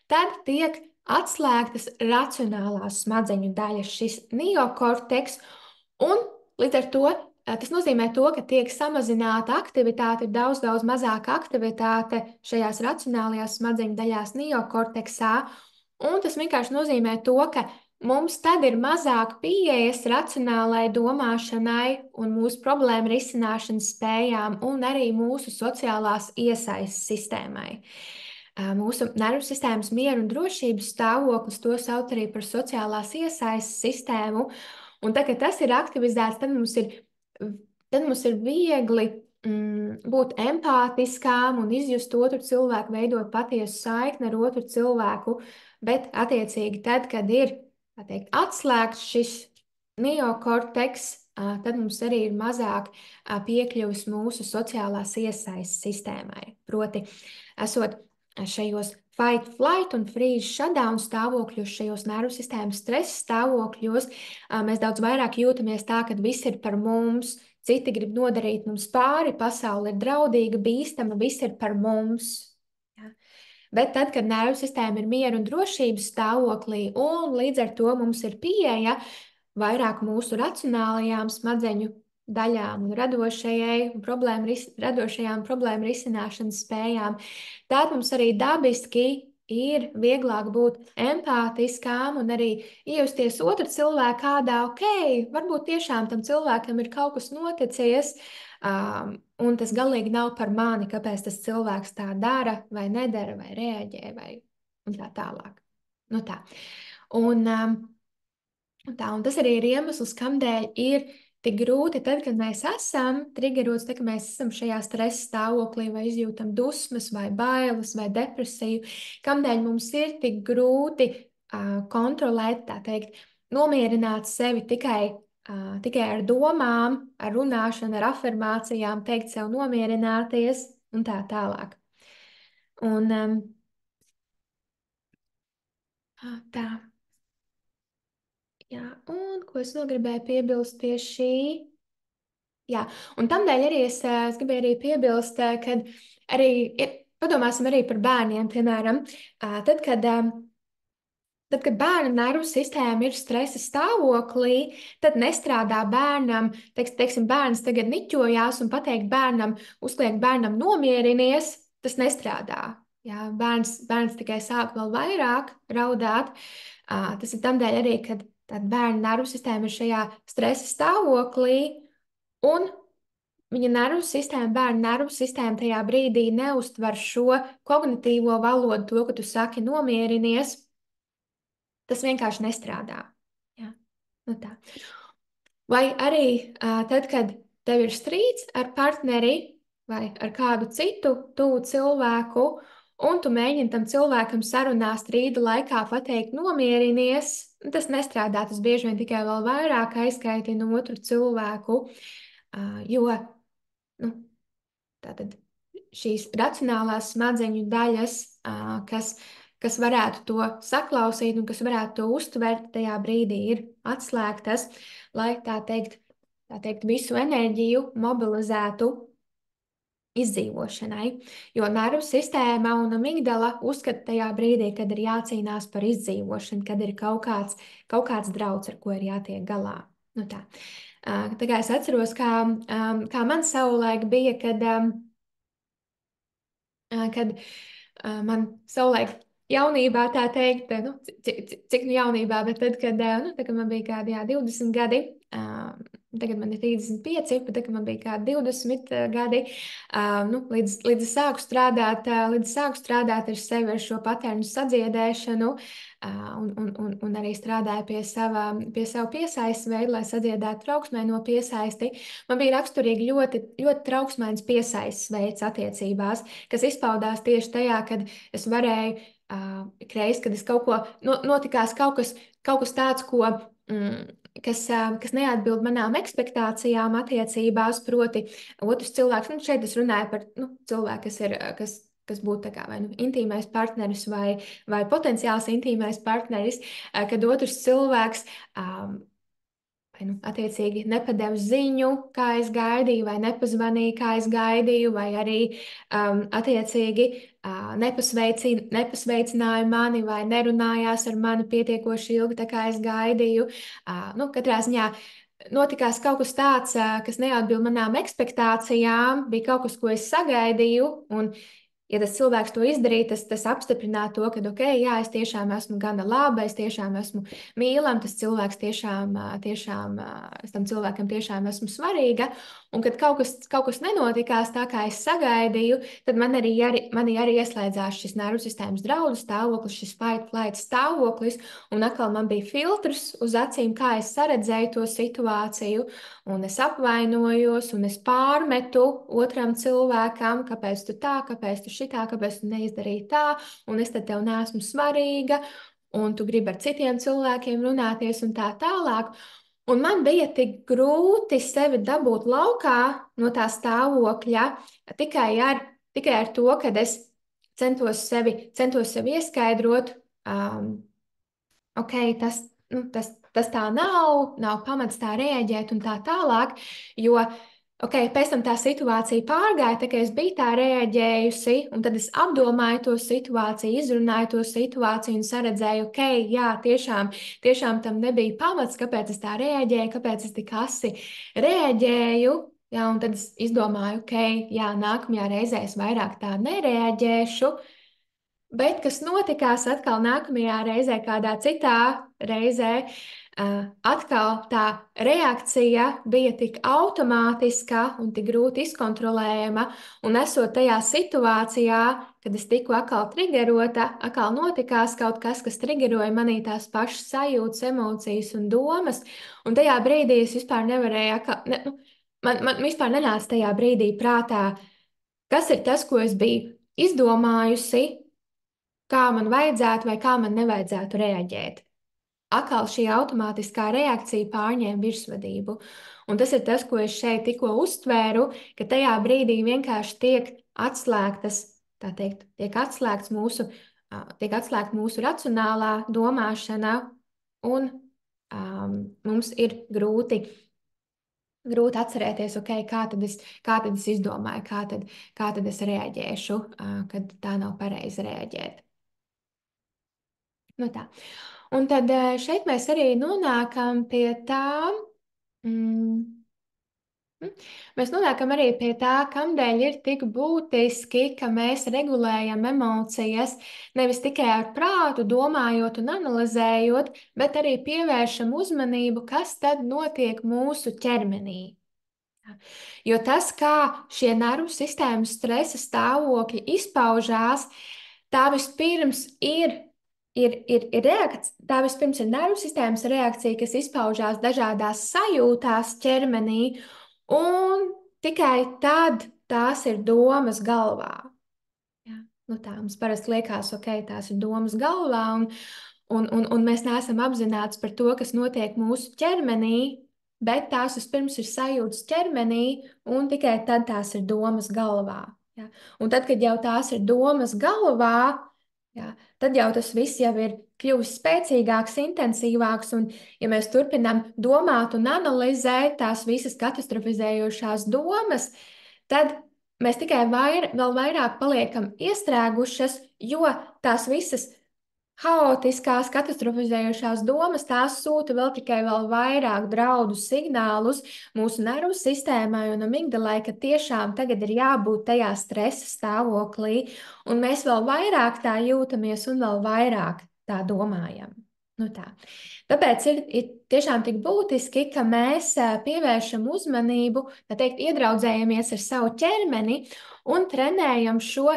tad tiek atslēgtas racionālās smadzeņu daļas, šis neokorteks, un līdz ar to tas nozīmē to, ka tiek samazināta aktivitāte, ir daudz mazāka aktivitāte šajās racionālajās smadzeņu daļās neokorteksā, un tas vienkārši nozīmē to, ka mums tad ir mazāk pieejas racionālai domāšanai un mūsu problēmu risināšanas spējām un arī mūsu sociālās iesaistes sistēmai. Mūsu nervu sistēmas mieru un drošības stāvoklis, to sauc arī par sociālās iesaistes sistēmu, un tad, kad tas ir aktivizēts, tad mums ir viegli būt empātiskām un izjust otru cilvēku, veidot patiesu saikni ar otru cilvēku, bet attiecīgi tad, kad ir atslēgts šis neokorteks, tad mums arī ir mazāk piekļuvis mūsu sociālās iesaistes sistēmai. Proti, esot šajos fight, flight un freeze shutdown stāvokļos, šajos nervu sistēmas stresa stāvokļos, mēs daudz vairāk jūtamies tā, ka viss ir par mums, citi grib nodarīt mums pāri, pasaule ir draudīga, bīstama, viss ir par mums. Ja? Bet tad, kad nervu sistēma ir miera un drošības stāvoklī, un līdz ar to mums ir pieeja vairāk mūsu racionālajām smadzeņu daļām un radošajām problēmu risināšanas spējām, tad mums arī dabiski ir vieglāk būt empātiskām un arī iejusties otru cilvēku kādā, varbūt tiešām tam cilvēkam ir kaut kas noticies, un tas galīgi nav par mani, kāpēc tas cilvēks tā dara vai nedara vai reaģē un tā tālāk. Nu tā. Un tas arī ir iemesls, kādēļ ir tik grūti tad, kad mēs esam trigerots, tad, kad mēs esam šajā stresa stāvoklī vai izjūtam dusmas vai bailes vai depresiju, kādēļ mums ir tik grūti kontrolēt, tā teikt, nomierināt sevi tikai tikai ar domām, ar runāšanu, ar afirmācijām, teikt sev nomierināties un tā tālāk. Un tā, jā, un ko es vēl gribēju piebilst pie šī? Jā, un tamdēļ arī es gribēju arī piebilst, ka arī, ja padomāsim arī par bērniem, piemēram, tad, kad bērna nervu sistēma ir stresa stāvoklī, tad nestrādā bērnam, teiksim, bērns tagad niķojās un pateikt bērnam, uzkliegt bērnam nomierinies, tas nestrādā. Jā, bērns tikai sāk vēl vairāk raudāt. Tas ir tamdēļ arī, kad bērna nervu sistēma ir šajā stresa stāvoklī, un viņa nervu sistēma, bērna nervu sistēma tajā brīdī neuztver šo kognitīvo valodu, to, ka tu saki nomierinies. Tas vienkārši nestrādā. Jā, nu tā. Vai arī tad, kad tev ir strīds ar partneri vai ar kādu citu tuvu cilvēku, un tu mēģini tam cilvēkam sarunā strīda laikā pateikt nomierinies, tas nestrādā. Tas bieži vien tikai vēl vairāk aizkaitina otru cilvēku, jo nu, tātad šīs racionālās smadzeņu daļas, kas varētu to saklausīt un kas varētu to uztvert, tajā brīdī ir atslēgtas, lai tā teikt, visu enerģiju mobilizētu izdzīvošanai. Jo nervu sistēma un amigdala uzskata tajā brīdī, kad ir jācīnās par izdzīvošanu, kad ir kaut kāds drauds, ar ko ir jātiek galā. Nu tā. Tā kā es atceros, kā man savulaik bija, kad man savulaik jaunībā tā teikt, nu, cik nu jaunībā, bet tad, kad man bija kādi 20 gadi, tagad man ir 35, bet tad, kad man bija kādi 20 gadi, nu, līdz es sāku strādāt ar sevi, ar šo patērnu sadziedēšanu, un arī strādāju pie savu piesaistes veidu, lai sadziedētu trauksmē no piesaisti. Man bija raksturīgi ļoti, ļoti trauksmēns piesaistes veids attiecībās, kas izpaudās tieši tajā, kad es varēju ikreiz, kad es notikās kaut kas tāds, kas neatbild manām ekspektācijām attiecībās, proti otrs cilvēks, nu šeit es runāju par cilvēku, kas būtu tā kā vai nu intīmais partneris vai potenciāls intīmais partneris, kad otrs cilvēks vai attiecīgi nepadeva ziņu, kā es gaidīju, vai nepazvanīja, kā es gaidīju, vai arī attiecīgi nepasveicināja mani vai nerunājās ar mani pietiekoši ilgi, tā kā es gaidīju. Katrā ziņā notikās kaut kas tāds, kas neatbild manām ekspektācijām, bija kaut kas, ko es sagaidīju, un ja tas cilvēks to izdarīja, tas apstiprināja to, ka, ok, jā, es tiešām esmu gana laba, es tiešām esmu mīlama, tas cilvēks tiešām, es tam cilvēkam tiešām esmu svarīga. Un kad kaut kas nenotikās tā, kā es sagaidīju, tad manī arī ieslēdzās šis nervu sistēmas draudu stāvoklis, šis fight flight stāvoklis, un atkal man bija filtrs uz acīm, kā es saredzēju to situāciju, un es apvainojos, un es pārmetu otram cilvēkam, kāpēc tu tā, kāpēc tu šitā, kāpēc tu neizdarīji tā, un es tad tev neesmu svarīga, un tu gribi ar citiem cilvēkiem runāties un tā tālāk. Un man bija tik grūti sevi dabūt laukā no tā stāvokļa tikai ar to, kad es centos sevi ieskaidrot, ok, tas tā nav pamats tā reaģēt un tā tālāk, jo pēc tam tā situācija pārgāja, tā kā es biju tā reaģējusi, un tad es apdomāju to situāciju, izrunāju to situāciju un saredzēju, jā, tiešām tam nebija pamats, kāpēc es tā reaģēju, kāpēc es tik asi reaģēju. Jā, un tad es izdomāju, jā, nākamajā reizē es vairāk tā nereaģēšu. Bet kas notikās atkal nākamajā reizē, kādā citā reizē, atkal tā reakcija bija tik automātiska un tik grūti izkontrolējama, un esot tajā situācijā, kad es tiku atkal triggerota, atkal notikās kaut kas, kas triggeroja manī tās pašas sajūtas, emocijas un domas, un tajā brīdī es vispār nevarēju, man vispār nenāca tajā brīdī prātā, kas ir tas, ko es biju izdomājusi, kā man vajadzētu vai kā man nevajadzētu reaģēt. atkal šī automātiskā reakcija pārņēma virsvadību. Un tas ir tas, ko es šeit tikko uztvēru, ka tajā brīdī vienkārši tiek atslēgtas, tā teikt, tiek atslēgta mūsu racionālā domāšana, un mums ir grūti atcerēties, ok, kā tad es izdomāju, kā tad es reaģēšu, kad tā nav pareizi reaģēt. Nu tā. Un tad šeit mēs arī nonākam pie tā, mm, mēs nonākam arī pie tā, kādēļ ir tik būtiski, ka mēs regulējam emocijas nevis tikai ar prātu, domājot un analizējot, bet arī pievēršam uzmanību, kas tad notiek mūsu ķermenī. Jo tas, kā šie nervu sistēmas stresa stāvokļi izpaužās, tā vispirms ir reakcija, tā vispirms ir nervu sistēmas reakcija, kas izpaužās dažādās sajūtās ķermenī, un tikai tad tās ir domas galvā. Jā. Nu tā mums parasti liekas, ok, tās ir domas galvā, un mēs neesam apzināti par to, kas notiek mūsu ķermenī, bet tās vispirms ir sajūtas ķermenī, un tikai tad tās ir domas galvā. Ja? Un tad, kad jau tās ir domas galvā, ja, tad jau tas viss jau ir kļuvis spēcīgāks, intensīvāks, un ja mēs turpinām domāt un analizēt tās visas katastrofizējošās domas, tad mēs tikai vēl vairāk paliekam iestrēgušas, jo tās visas haotiskās, katastrofizējošās domas, tās sūta vēl vairāk draudu signālus mūsu nervu sistēmai un amigdalai, ka tiešām tagad ir jābūt tajā stresa stāvoklī, un mēs vēl vairāk tā jūtamies un vēl vairāk tā domājam. Nu tā. Tāpēc ir tiešām tik būtiski, ka mēs pievēršam uzmanību, tā teikt, iedraudzējamies ar savu ķermeni un trenējam šo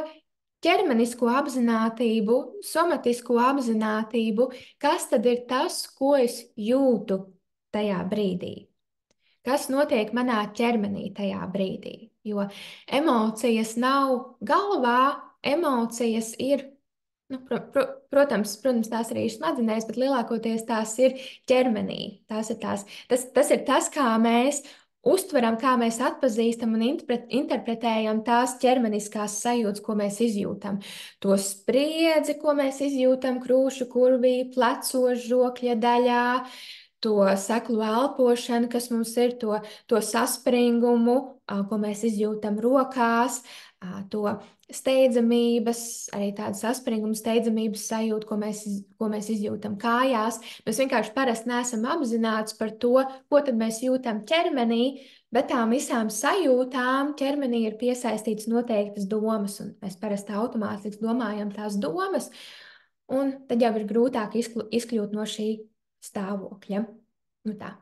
ķermenisko apzinātību, somatisko apzinātību, kas tad ir tas, ko es jūtu tajā brīdī. Kas notiek manā ķermenī tajā brīdī? Jo emocijas nav galvā, emocijas ir, nu, protams, tās arī ir smadzenēs, bet lielākoties tās ir ķermenī. Tas ir tas, kā mēs uztveram, kā mēs atpazīstam un interpretējam tās ķermeniskās sajūtas, ko mēs izjūtam. To spriedzi, ko mēs izjūtam krūšu kurvī, plecos, žokļa daļā, to seklu elpošanu, kas mums ir, to saspringumu, ko mēs izjūtam rokās, to steidzamības, arī tādu saspringumu, steidzamības sajūtu, ko mēs izjūtam kājās. Mēs vienkārši parasti neesam apzināti par to, ko tad mēs jūtam ķermenī, bet tām visām sajūtām ķermenī ir piesaistītas noteiktas domas, un mēs parasti automātiski domājam tās domas, un tad jau ir grūtāk izkļūt no šī stāvokļa. Nu tā.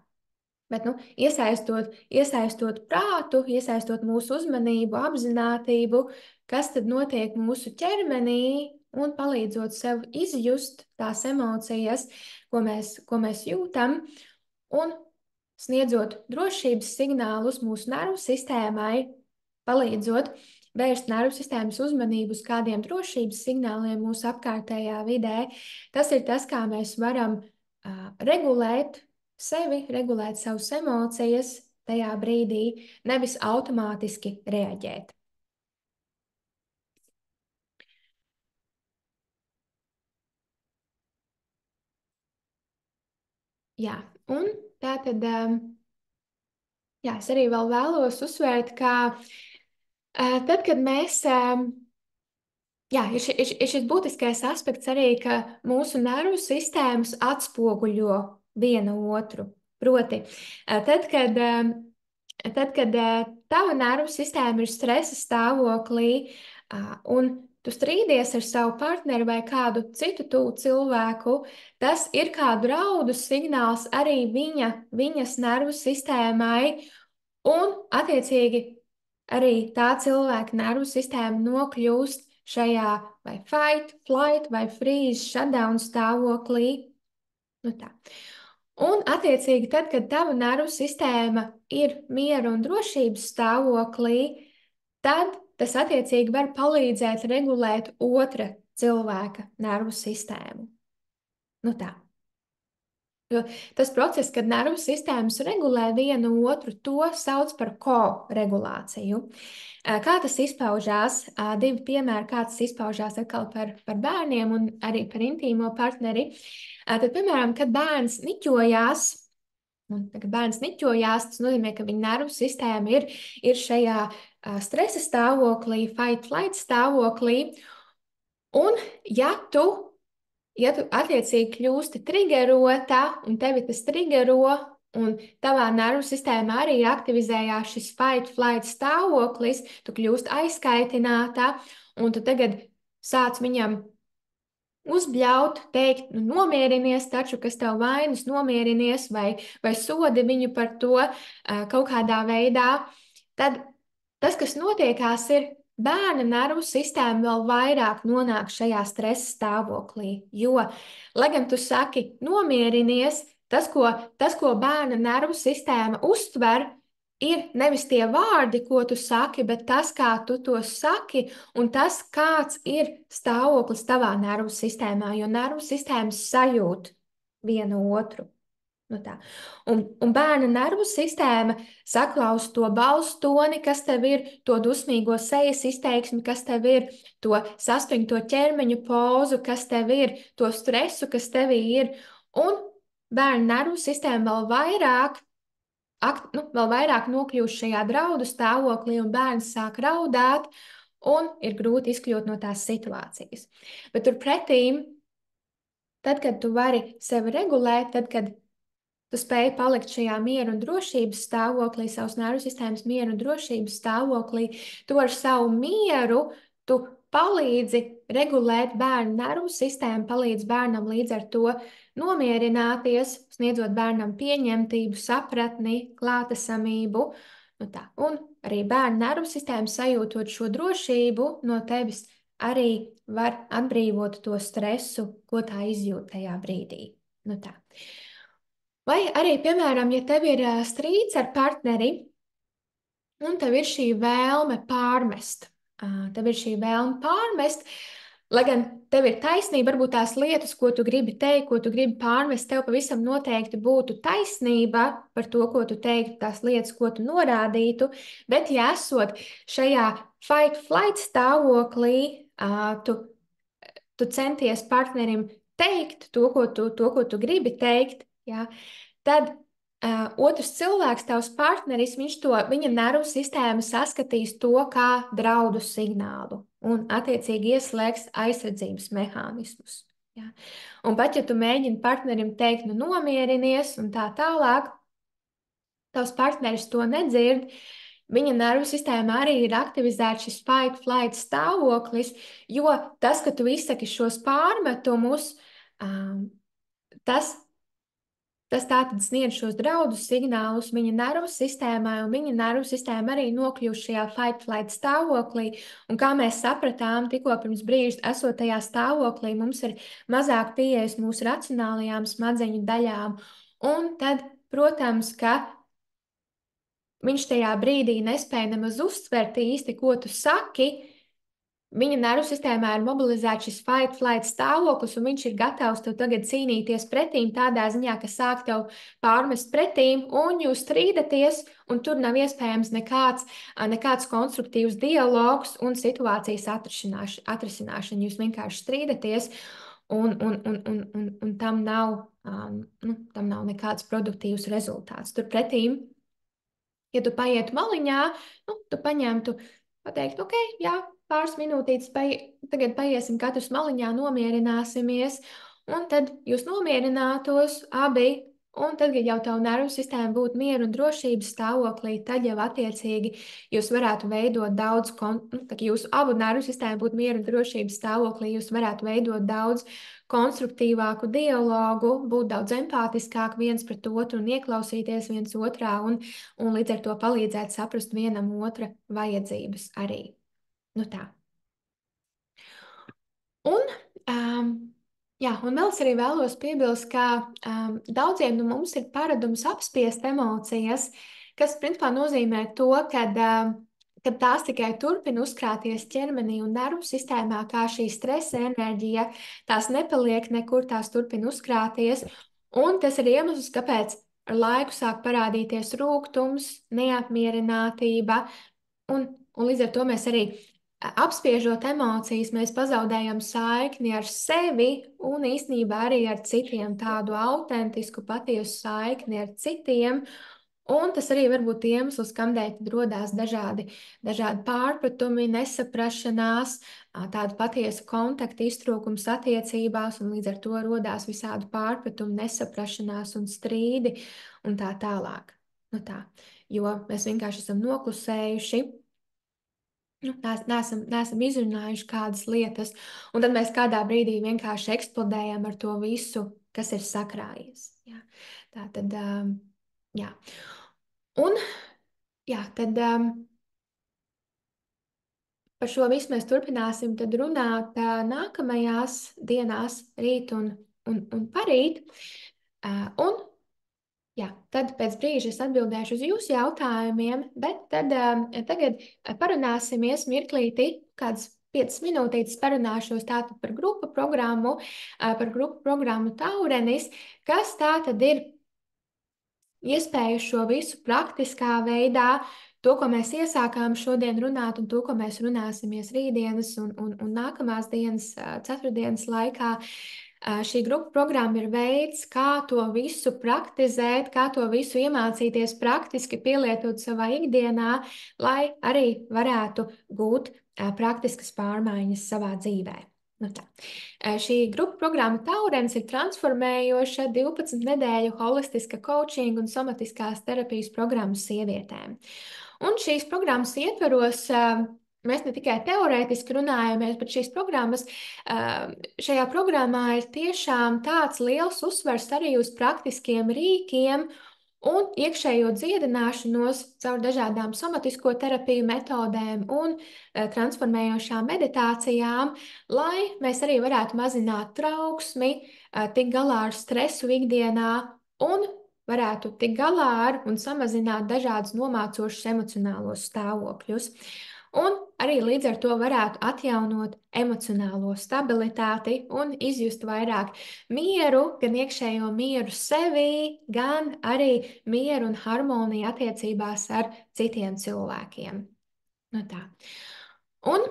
Bet, iesaistot prātu, iesaistot mūsu uzmanību, apzinātību, kas tad notiek mūsu ķermenī, un palīdzot sev izjust tās emocijas, ko mēs jūtam, un sniedzot drošības signālus mūsu nervu sistēmai, palīdzot vērst nervu sistēmas uzmanību uz kādiem drošības signāliem mūsu apkārtējā vidē. Tas ir tas, kā mēs varam regulēt sevi, regulēt savas emocijas tajā brīdī, nevis automātiski reaģēt. Jā, un tā tad, jā, es arī vēl vēlos uzsvērt, ka tad, kad mēs jā, ir šis būtiskais aspekts arī, ka mūsu nervu sistēmas atspoguļo viena otru. Proti, tad, kad tava nervu sistēma ir stresa stāvoklī un tu strīdies ar savu partneri vai kādu citu tuvu cilvēku, tas ir kā draudu signāls arī viņas nervu sistēmai, un attiecīgi arī tā cilvēka nervu sistēma nokļūst šajā vai fight, flight vai freeze, shutdown stāvoklī. Nu tā. Un, attiecīgi, tad, kad tava nervu sistēma ir miera un drošības stāvoklī, tad tas attiecīgi var palīdzēt regulēt otra cilvēka nervu sistēmu. Nu tā. Jo tas process, kad nervu sistēmas regulē vienu otru, to sauc par koregulāciju. Kā tas izpaužās? Divi piemēri, kā tas izpaužās atkal par bērniem un arī par intīmo partneri. Tad, piemēram, kad bērns niķojās, kad bērns niķojās, tas nozīmē, ka viņa nervu sistēma ir šajā stresa stāvoklī, fight-flight stāvoklī. Un ja tu attiecīgi kļūsti triggerota un tevi tas triggero, un tavā nervu sistēmā arī aktivizējās šis fight-flight stāvoklis, tu kļūsti aizkaitināta, un tu tagad sāc viņam uzbļaut, teikt, nu, nomierinies taču, kas tev vainas, nomierinies vai sodi viņu par to kaut kādā veidā, tad tas, kas notiekās, ir bērna nervu sistēma vēl vairāk nonāk šajā stresa stāvoklī, jo, lai gan tu saki nomierinies, tas, ko bērna nervu sistēma uztver, ir nevis tie vārdi, ko tu saki, bet tas, kā tu to saki, un tas, kāds ir stāvoklis tavā nervu sistēmā, jo nervu sistēmas sajūt vienu otru. Nu tā. Un bērna nervu sistēma saklaus to balss toni, kas tev ir, to dusmīgo sejas izteiksmi, kas tev ir, to saspringto ķermeņa pozu, kas tev ir, to stresu, kas tevī ir. Un bērna nervu sistēma vēl vairāk nokļūst šajā draudu stāvoklī, un bērns sāk raudāt, un ir grūti izkļūt no tās situācijas. Bet turpretī, tad, kad tu vari sevi regulēt, tad, kad tu spēj palikt šajā miera un drošības stāvoklī, savas nervu sistēmas miera un drošības stāvoklī, tu ar savu mieru, tu palīdzi regulēt bērnu nervu sistēmu, palīdz bērnam līdz ar to nomierināties, sniedzot bērnam pieņemtību, sapratni, klātesamību. Nu tā. Un arī bērnu nervu sistēma sajūtot šo drošību no tevis arī var atbrīvot to stresu, ko tā izjūt tajā brīdī. Nu tā. Vai arī, piemēram, ja tev ir strīds ar partneri, un tev ir šī vēlme pārmest, lai gan tev ir taisnība, varbūt tās lietas, ko tu gribi teikt, ko tu gribi pārmest, tev pavisam noteikti būtu taisnība par to, ko tu teiktu, tās lietas, ko tu norādītu, bet ja esot šajā fight-flight stāvoklī, tu centies partnerim teikt to, ko tu gribi teikt, ja, tad otrs cilvēks, tavs partneris, viņa nervu sistēma saskatīs to kā draudu signālu un attiecīgi ieslēgs aizsardzības mehānismus. Ja. Un pat ja tu mēģini partnerim teikt, nu nomierinies un tā tālāk, tavs partneris to nedzird, viņa nervu sistēmā arī ir aktivizēts šis fight-flight stāvoklis, jo tas, ka tu izsaki šos pārmetumus, tas tātad sniedz šos draudu signālus viņa nervu sistēmai, un viņa nervu sistēma arī nokļūst šajā fight-flight stāvoklī. Un kā mēs sapratām, tikko pirms brīža esot tajā stāvoklī, mums ir mazāk pieejas mūsu racionālajām smadzeņu daļām. Un tad, protams, ka viņš tajā brīdī nespēja nemaz uztvert īsti, ko tu saki. Viņa nervu sistēmā ir mobilizēts šis fight-flight stāvoklis, un viņš ir gatavs tev tagad cīnīties pretīm tādā ziņā, ka sāk tev pārmest pretīm, un jūs strīdaties, un tur nav iespējams nekāds konstruktīvs dialogs un situācijas atrisināšana. Jūs vienkārši strīdaties, un tam nav nekāds produktīvs rezultāts. Turpretīm, ja tu paietu maliņā, tu paņemtu, pateikt, ok, jā, pāris minūtītes, tagad paiesim katrs maliņā, nomierināsimies, un tad jūs nomierinātos abi, un tad, kad jau tavu nervu sistēma būtu miera un drošības stāvoklī, tad jau attiecīgi jūs varētu veidot daudz, tad jūsu abu nervu sistēma būtu miera un drošības stāvoklī, jūs varētu veidot daudz konstruktīvāku dialogu, būt daudz empātiskāk viens pret otru un ieklausīties viens otrā, un līdz ar to palīdzēt saprast vienam otra vajadzības arī. Nu tā. Un vēl es arī vēlos piebilst, ka daudziem no mums ir paradums apspiest emocijas, kas principā nozīmē to, kad tās tikai turpina uzkrāties ķermenī un nervu sistēmā, kā šī stresa enerģija, tās nepaliek nekur, tās turpina uzkrāties. Un tas ir iemesls, kāpēc ar laiku sāk parādīties rūgtums, neapmierinātība, un līdz ar to mēs arī apspiežot emocijas, mēs pazaudējam saikni ar sevi un īstenībā arī ar citiem, tādu autentisku, patiesu saikni ar citiem. Un tas arī var būt iemesls, kādēļ tad rodās dažādi pārpratumi, nesaprašanās, tādu patiesu kontaktu iztrūkums attiecībās, un līdz ar to rodās visādi pārpratumi, nesaprašanās un strīdi un tā tālāk. Nu tā, jo mēs vienkārši esam noklusējuši. Neesam izrunājuši kādas lietas, un tad mēs kādā brīdī vienkārši eksplodējam ar to visu, kas ir sakrājies. Jā. Tā tad, jā. Un, jā, tad par šo visu mēs turpināsim tad runāt nākamajās dienās, rīt un parīt. Un, jā, tad pēc brīža es atbildēšu uz jūsu jautājumiem, bet tad tagad parunāsimies mirklīti, kādas 5 minūtītes parunāšos tātad par grupu programmu Taurenis, kas tātad ir iespēju šo visu praktiskā veidā, to, ko mēs iesākām šodien runāt, un to, ko mēs runāsimies rītdienas un nākamās dienas, ceturtdienas laikā. Šī grupu programma ir veids, kā to visu praktizēt, kā to visu iemācīties praktiski pielietot savā ikdienā, lai arī varētu gūt praktiskas pārmaiņas savā dzīvē. Nu tā. Šī grupu programma Taurens ir transformējoša 12 nedēļu holistiska coaching un somatiskās terapijas programma sievietēm. Un šīs programmas ietveros mēs ne tikai teorētiski runājamies, bet šajā programmā ir tiešām tāds liels uzsvars arī uz praktiskiem rīkiem un iekšējo dziedināšanos caur dažādām somatisko terapiju metodēm un transformējošām meditācijām, lai mēs arī varētu mazināt trauksmi, tikt galā ar stresu ikdienā un varētu tikt galā ar un samazināt dažādus nomācošus emocionālos stāvokļus. Un arī līdz ar to varētu atjaunot emocionālo stabilitāti un izjust vairāk mieru, gan iekšējo mieru sevī, gan arī mieru un harmoniju attiecībās ar citiem cilvēkiem. Nu tā. Un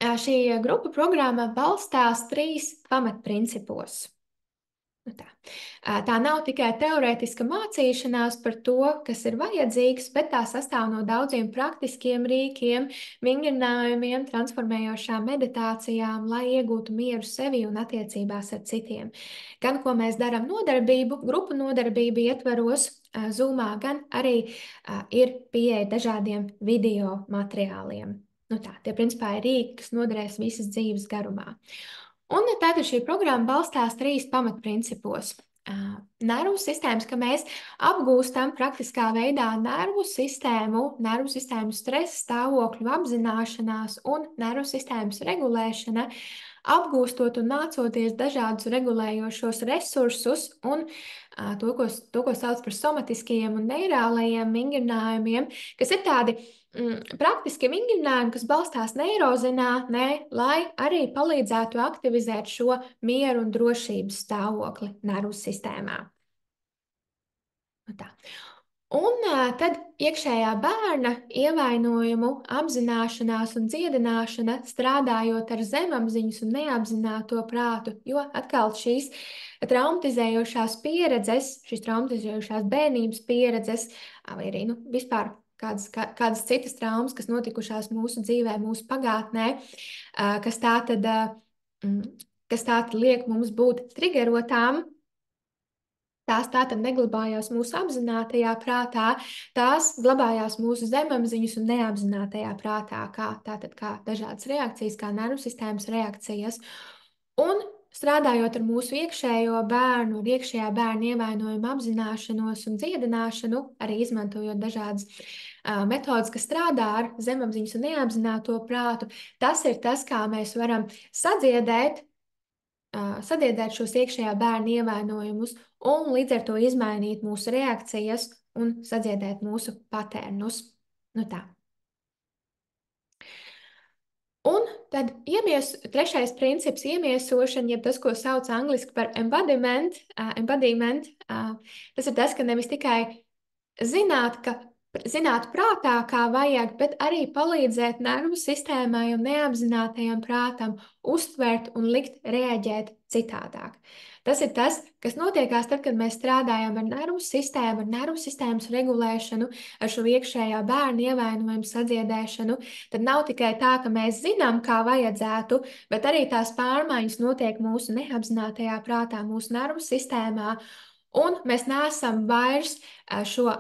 šī grupu programma balstās 3 pamatprincipos. Nu tā. Tā nav tikai teorētiska mācīšanās par to, kas ir vajadzīgs, bet tā sastāv no daudziem praktiskiem rīkiem, vingrinājumiem, transformējošām meditācijām, lai iegūtu mieru sevi un attiecībās ar citiem. Gan ko mēs darām nodarbību, grupu nodarbību ietvaros, Zoomā, gan arī ir pieeja dažādiem video materiāliem. Nu tā, tie principā ir rīki, kas noderēs visas dzīves garumā. Un tātad šī programma balstās 3 pamatprincipos. Nervu sistēmas, ka mēs apgūstam praktiskā veidā nervu sistēmu stresa stāvokļu apzināšanās un nervu sistēmas regulēšana, apgūstot un mācoties dažādus regulējošos resursus un to, ko sauc par somatiskajiem un neirālajiem vingrinājumiem, kas ir tādi praktiski vingrinājumi, kas balstās neirozinātnē, lai arī palīdzētu aktivizēt šo mieru un drošības stāvokli nervu sistēmā. Nu tā. Un tad iekšējā bērna ievainojumu apzināšanās un dziedināšana, strādājot ar zemapziņas un neapzināto prātu, jo atkal šīs traumatizējošās pieredzes, šīs traumatizējošās bērnības pieredzes, vai arī vispār kādas citas traumas, kas notikušās mūsu dzīvē, mūsu pagātnē, kas tātad liek mums būt triggerotām. Tās tātad neglabājās mūsu apzinātajā prātā, tās glabājās mūsu zemapziņas un neapzinātajā prātā, kā dažādas reakcijas, kā nervu sistēmas reakcijas. Un strādājot ar mūsu iekšējo bērnu, ar iekšējā bērna ievainojumu apzināšanos un dziedināšanu, arī izmantojot dažādas metodas, kas strādā ar zemapziņas un neapzināto prātu, tas ir tas, kā mēs varam sadziedēt šos iekšējā bērna ievainojumus un līdz ar to izmainīt mūsu reakcijas un sadziedēt mūsu patērnus. Nu tā. Un tad trešais princips - iemiesošana, jeb tas, ko sauc angliski par embodiment. Tas ir tas, ka nevis tikai zināt, zināt prātā, kā vajag, bet arī palīdzēt nervu sistēmai un neapzinātajam prātam uztvert un likt reaģēt citādāk. Tas ir tas, kas notiekās tad, kad mēs strādājam ar nervu sistēmu, ar nervu sistēmas regulēšanu, ar šo iekšējā bērnu ievainojumu sadziedēšanu. Tad nav tikai tā, ka mēs zinām, kā vajadzētu, bet arī tās pārmaiņas notiek mūsu neapzinātajā prātā, mūsu nervu sistēmā, un mēs neesam vairs šo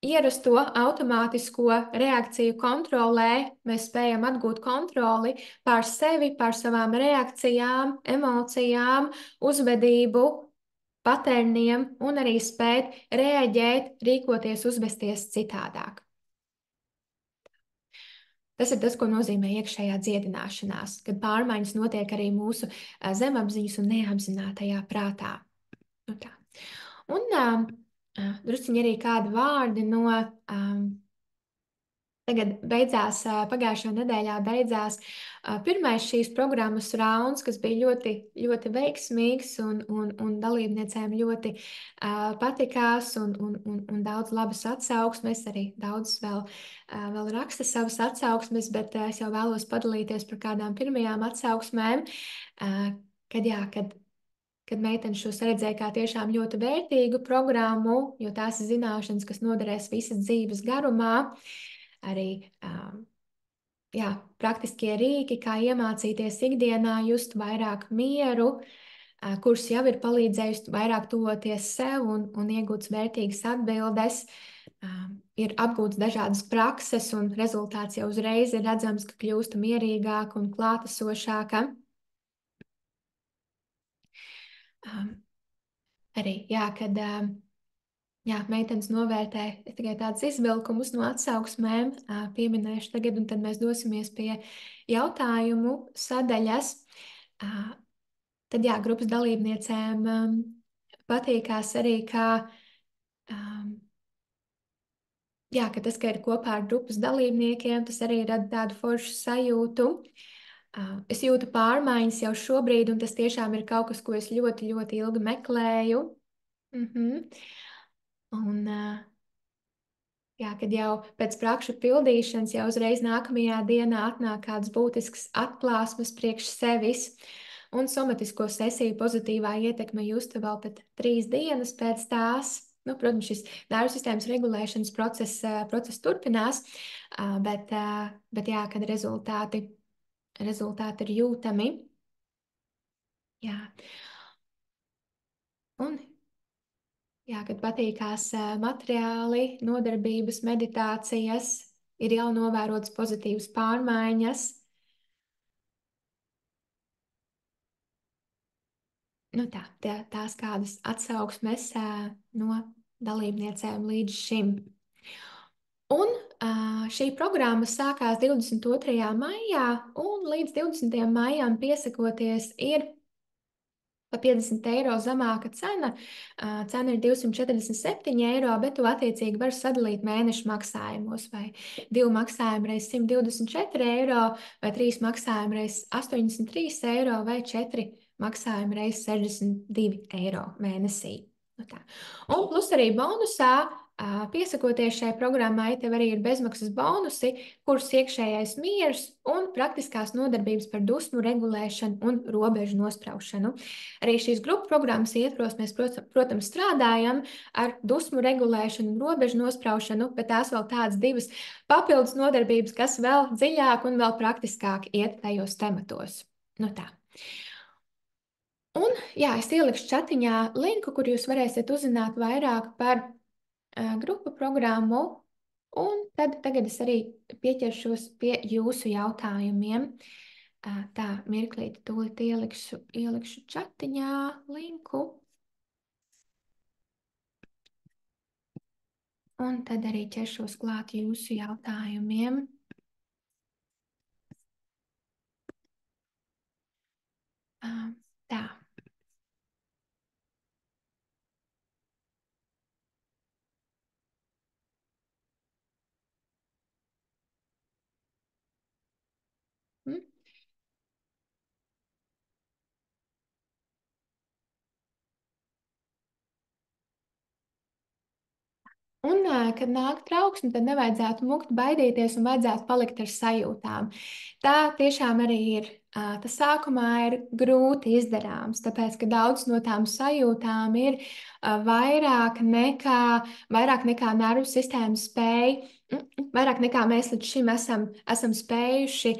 ierasto automātisko reakciju kontrolē. Mēs spējam atgūt kontroli pār sevi, pār savām reakcijām, emocijām, uzvedību, paterniem un arī spēt reaģēt, rīkoties, uzvesties citādāk. Tas ir tas, ko nozīmē iekšējā dziedināšanās, kad pārmaiņas notiek arī mūsu zemapziņas un neapzinātajā prātā. Nu tā. Un drusciņi arī kādi vārdi no tagad beidzās, pagājušā nedēļā beidzās pirmais šīs programmas rauns, kas bija ļoti, ļoti veiksmīgs un dalībniecēm ļoti patikās un daudz labas atsauksmes, arī daudz vēl raksta savas atsauksmes, bet es jau vēlos padalīties par kādām pirmajām atsauksmēm, kad meitene šo redzēja kā tiešām ļoti vērtīgu programmu, jo tās ir zināšanas, kas noderēs visas dzīves garumā. Arī praktiskie rīki, kā iemācīties ikdienā just vairāk mieru, kurš jau ir palīdzējis vairāk tuvoties sev un iegūts vērtīgas atbildes. Ir apgūts dažādas prakses, un rezultāts jau uzreiz ir redzams, ka kļūsta mierīgāka un klātesošāka. Arī, kad meitenes novērtē tikai tādus izvilkumus no atsauksmēm, pieminēšu tagad, un tad mēs dosimies pie jautājumu sadaļas. Tad, grupas dalībniecēm patīkās arī, ka tas, ka ir kopā ar grupas dalībniekiem, tas arī rada tādu foršu sajūtu. Es jūtu pārmaiņas jau šobrīd, un tas tiešām ir kaut kas, ko es ļoti, ļoti ilgi meklēju. Un, kad jau pēc prakšu pildīšanas jau uzreiz nākamajā dienā atnāk kāds būtisks atklāsmes priekš sevis, un somatisko sesiju pozitīvā ietekme justa vēl pat 3 dienas pēc tās. Protams, šis nervu sistēmas regulēšanas process turpinās, bet kad rezultāti ir jūtami. Un kad patīkās materiāli, nodarbības, meditācijas, ir jau novērotas pozitīvas pārmaiņas. Tās kādas atsauksmes no dalībniecēm līdz šim. Un šī programma sākās 22. maijā, un līdz 20. maijam piesakoties ir pa 50 eiro zemāka cena. Cena ir 247 eiro, bet tu attiecīgi var sadalīt mēnešu maksājumos, vai 2 maksājumi reiz 124 eiro, vai 3 maksājumi reiz 83 eiro, vai 4 maksājumi reiz 62 eiro mēnesī. Un plus arī bonusā, piesakoties šai programmai, tev arī ir bezmaksas bonusi, kurus iekšējais miers un praktiskās nodarbības par dusmu regulēšanu un robežu nospraušanu. Arī šīs grupu programmas ietvaros mēs, protams, strādājam ar dusmu regulēšanu un robežu nospraušanu, bet tās vēl tādas 2 papildus nodarbības, kas vēl dziļāk un vēl praktiskāk iet tajos tematos. Un, es ielikšu chatiņā linku, kur jūs varēsiet uzzināt vairāk par grupu programmu, un tad tagad es arī pieķeršos pie jūsu jautājumiem. Tā, mirklīti, tūlīt ielikšu chatiņā linku. Un tad arī ķeršos klāt jūsu jautājumiem. Tā. Un, kad nāk trauksme, tad nevajadzētu mukt, baidīties un vajadzētu palikt ar sajūtām. Tā tiešām arī ir. Tas sākumā ir grūti izdarāms, tāpēc, ka daudz no tām sajūtām ir vairāk nekā nervu sistēma spēja, vairāk nekā mēs līdz šim esam spējuši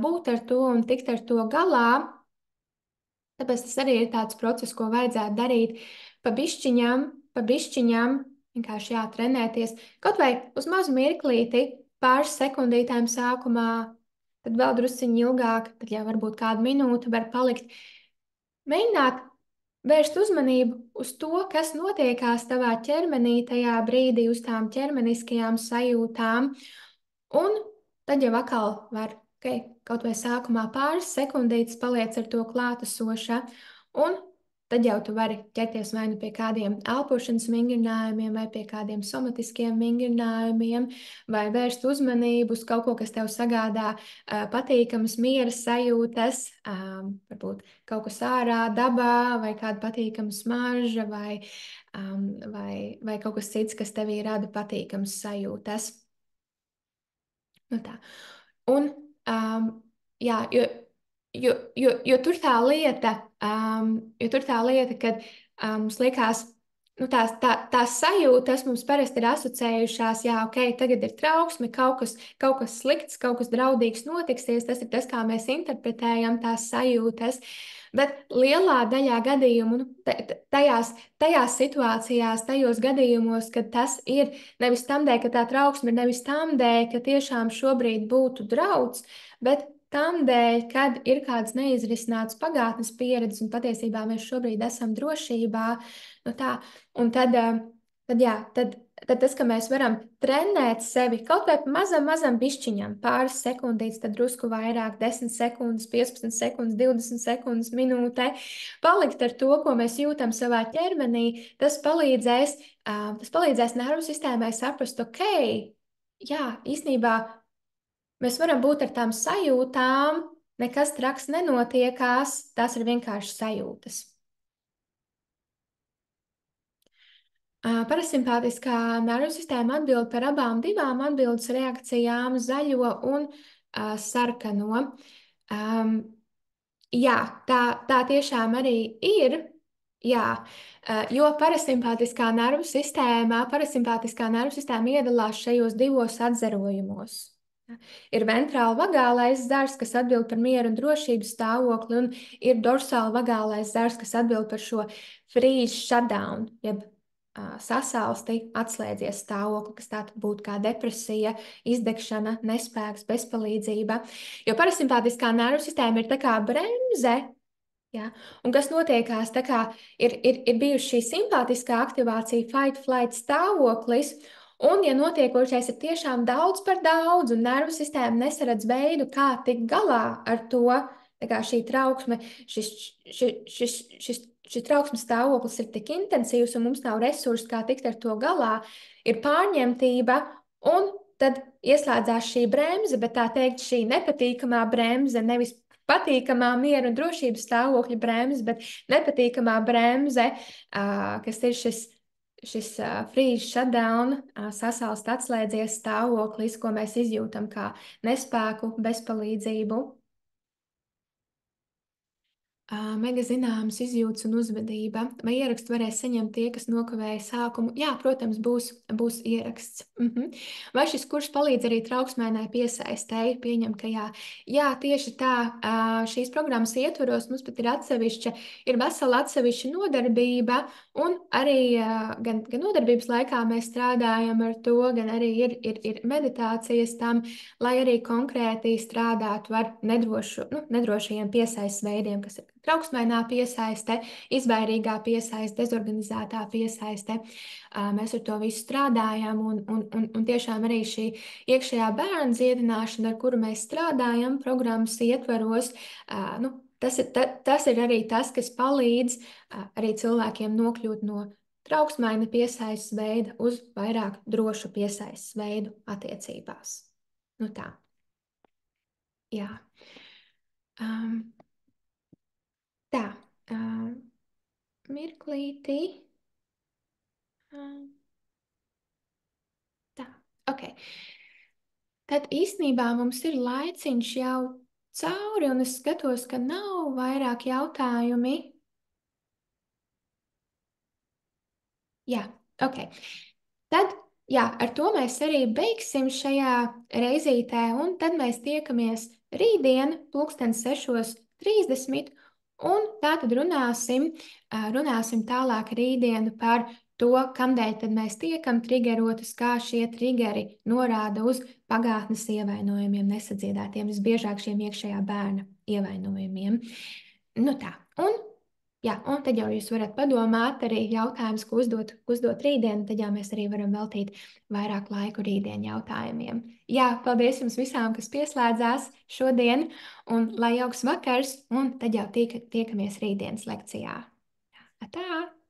būt ar to un tikt ar to galā. Tāpēc tas arī ir tāds process, ko vajadzētu darīt pa bišķiņam, vienkārši jātrenēties. Kaut vai uz mazu mirklīti, pāris sekundītēm sākumā, tad vēl drusciņi ilgāk, tad jau varbūt kādu minūti var palikt. Mēģināt vērst uzmanību uz to, kas notiekās tavā ķermenī tajā brīdī, uz tām ķermeniskajām sajūtām. Un tad jau atkal var, okay, kaut vai sākumā pāris sekundītes paliec ar to klātesoša, un tad jau tu vari ķerties vai nu pie kādiem elpošanas vingrinājumiem, vai pie kādiem somatiskiem vingrinājumiem, vai vērst uzmanību uz kaut ko, kas tev sagādā patīkamas miera sajūtas, varbūt kaut kas ārā, dabā, vai kāda patīkama smarža, vai kaut kas cits, kas tevī rada patīkamas sajūtas. Nu tā. Un, um, jā, jo tur tā lieta, kad mums liekas, nu, tās sajūtas mums parasti ir asociējušās, jā, ok, tagad ir trauksme, kaut kas slikts, kaut kas draudīgs notiksies, tas ir tas, kā mēs interpretējam tās sajūtas. Bet lielā daļā gadījumu, nu, tajās situācijās, tajos gadījumos, kad tas ir nevis tam dēļ, ka tā trauksme ir nevis tam dēļ, ka tiešām šobrīd būtu drauds, bet tam dēļ, kad ir kāds neizrisināts pagātnes pieredzes, un patiesībā mēs šobrīd esam drošībā. Nu tā, un tad tas, ka mēs varam trenēt sevi kaut vai mazam bišķiņam, pāris sekundītes, tad drusku vairāk, 10 sekundes, 15 sekundes, 20 sekundes, minūtē, palikt ar to, ko mēs jūtam savā ķermenī, tas palīdzēs nervu sistēmai saprast, ok, jā, īstenībā mēs varam būt ar tām sajūtām, nekas traks nenotiekās, tās ir vienkārši sajūtas. Parasimpātiskā nervu sistēma atbild par abām divām atbildes reakcijām, zaļo un sarkano. Um, jā, tā tiešām arī ir. Jā, jo parasimpātiskā nervu sistēma iedalās šajos divos atzarojumos. Ir ventrāla vagālais zars, kas atbild par mieru un drošības stāvokli, un ir dorsāla vagālais zars, kas atbild par šo freeze shutdown, jeb sasalsti, atslēdzies stāvokli, kas tātad būtu kā depresija, izdegšana, nespēks, bezpalīdzība. Jo parasimpātiskā nervu sistēma ir tā kā bremze. Ja? Un kas notiekās, tā kā ir bijusi šī simpātiskā aktivācija, fight, flight stāvoklis, un, ja notiekošais ir tiešām daudz par daudz, un nervu sistēma nesaredz veidu, kā tikt galā ar to, tā kā šī trauksme, šis trauksmes stāvoklis ir tik intensīvs, un mums nav resursu, kā tikt ar to galā, ir pārņemtība, un tad ieslēdzās šī bremze, bet tā teikt, šī nepatīkamā bremze, nevis patīkamā miera un drošības stāvokļa bremze, bet nepatīkamā bremze, kas ir šis freeze shutdown, sasalst atslēdzies stāvoklis, ko mēs izjūtam kā nespēku, bezpalīdzību. Mega zināmas izjūtas un uzvedība. Vai ierakstu varēs saņemt tie, kas nokavēja sākumu? Jā, protams, būs ieraksts. Vai šis kurs palīdz arī trauksmēnai piesaistēji? Pieņem, ka jā. Jā, tieši tā. Šīs programmas ietvaros mums pat ir vesela atsevišķa nodarbība, un arī gan nodarbības laikā mēs strādājam ar to, gan arī ir meditācijas tam, lai arī konkrēti strādātu ar nedrošajiem piesaistes veidiem, kas ir trauksmēnā piesaiste, izvairīgā piesaiste, dezorganizētā piesaiste. Mēs ar to visu strādājam, un tiešām arī šī iekšējā bērna dziedināšana, ar kuru mēs strādājam, programmas ietvaros, tas ir arī tas, kas palīdz arī cilvēkiem nokļūt no trauksmaina piesaistes veida uz vairāk drošu piesaistes veidu attiecībās. Nu tā. Jā. Um, tā. Mirklītī. Um, tad īstenībā mums ir laiciņš jau cauri, un es skatos, ka nav vairāk jautājumi. Jā, ok. Tad, jā, ar to mēs arī beigsim šajā reizītē, un tad mēs tiekamies rītdien, pulksten 6:30, un tā tad runāsim tālāk rītdien par to, kamdēļ tad mēs tiekam trigerotas, kā šie trigeri norāda uz pagātnes ievainojumiem, nesadziedētiem, visbiežāk šiem iekšējā bērna ievainojumiem. Nu tā, un jā, un tad jau jūs varat padomāt arī jautājumus, ko uzdot rītdien, tad jau mēs arī varam veltīt vairāk laiku rītdien jautājumiem. Jā, paldies jums visām, kas pieslēdzās šodien, un lai jauks vakars, un tad jau tiekamies rītdienas lekcijā. Tā!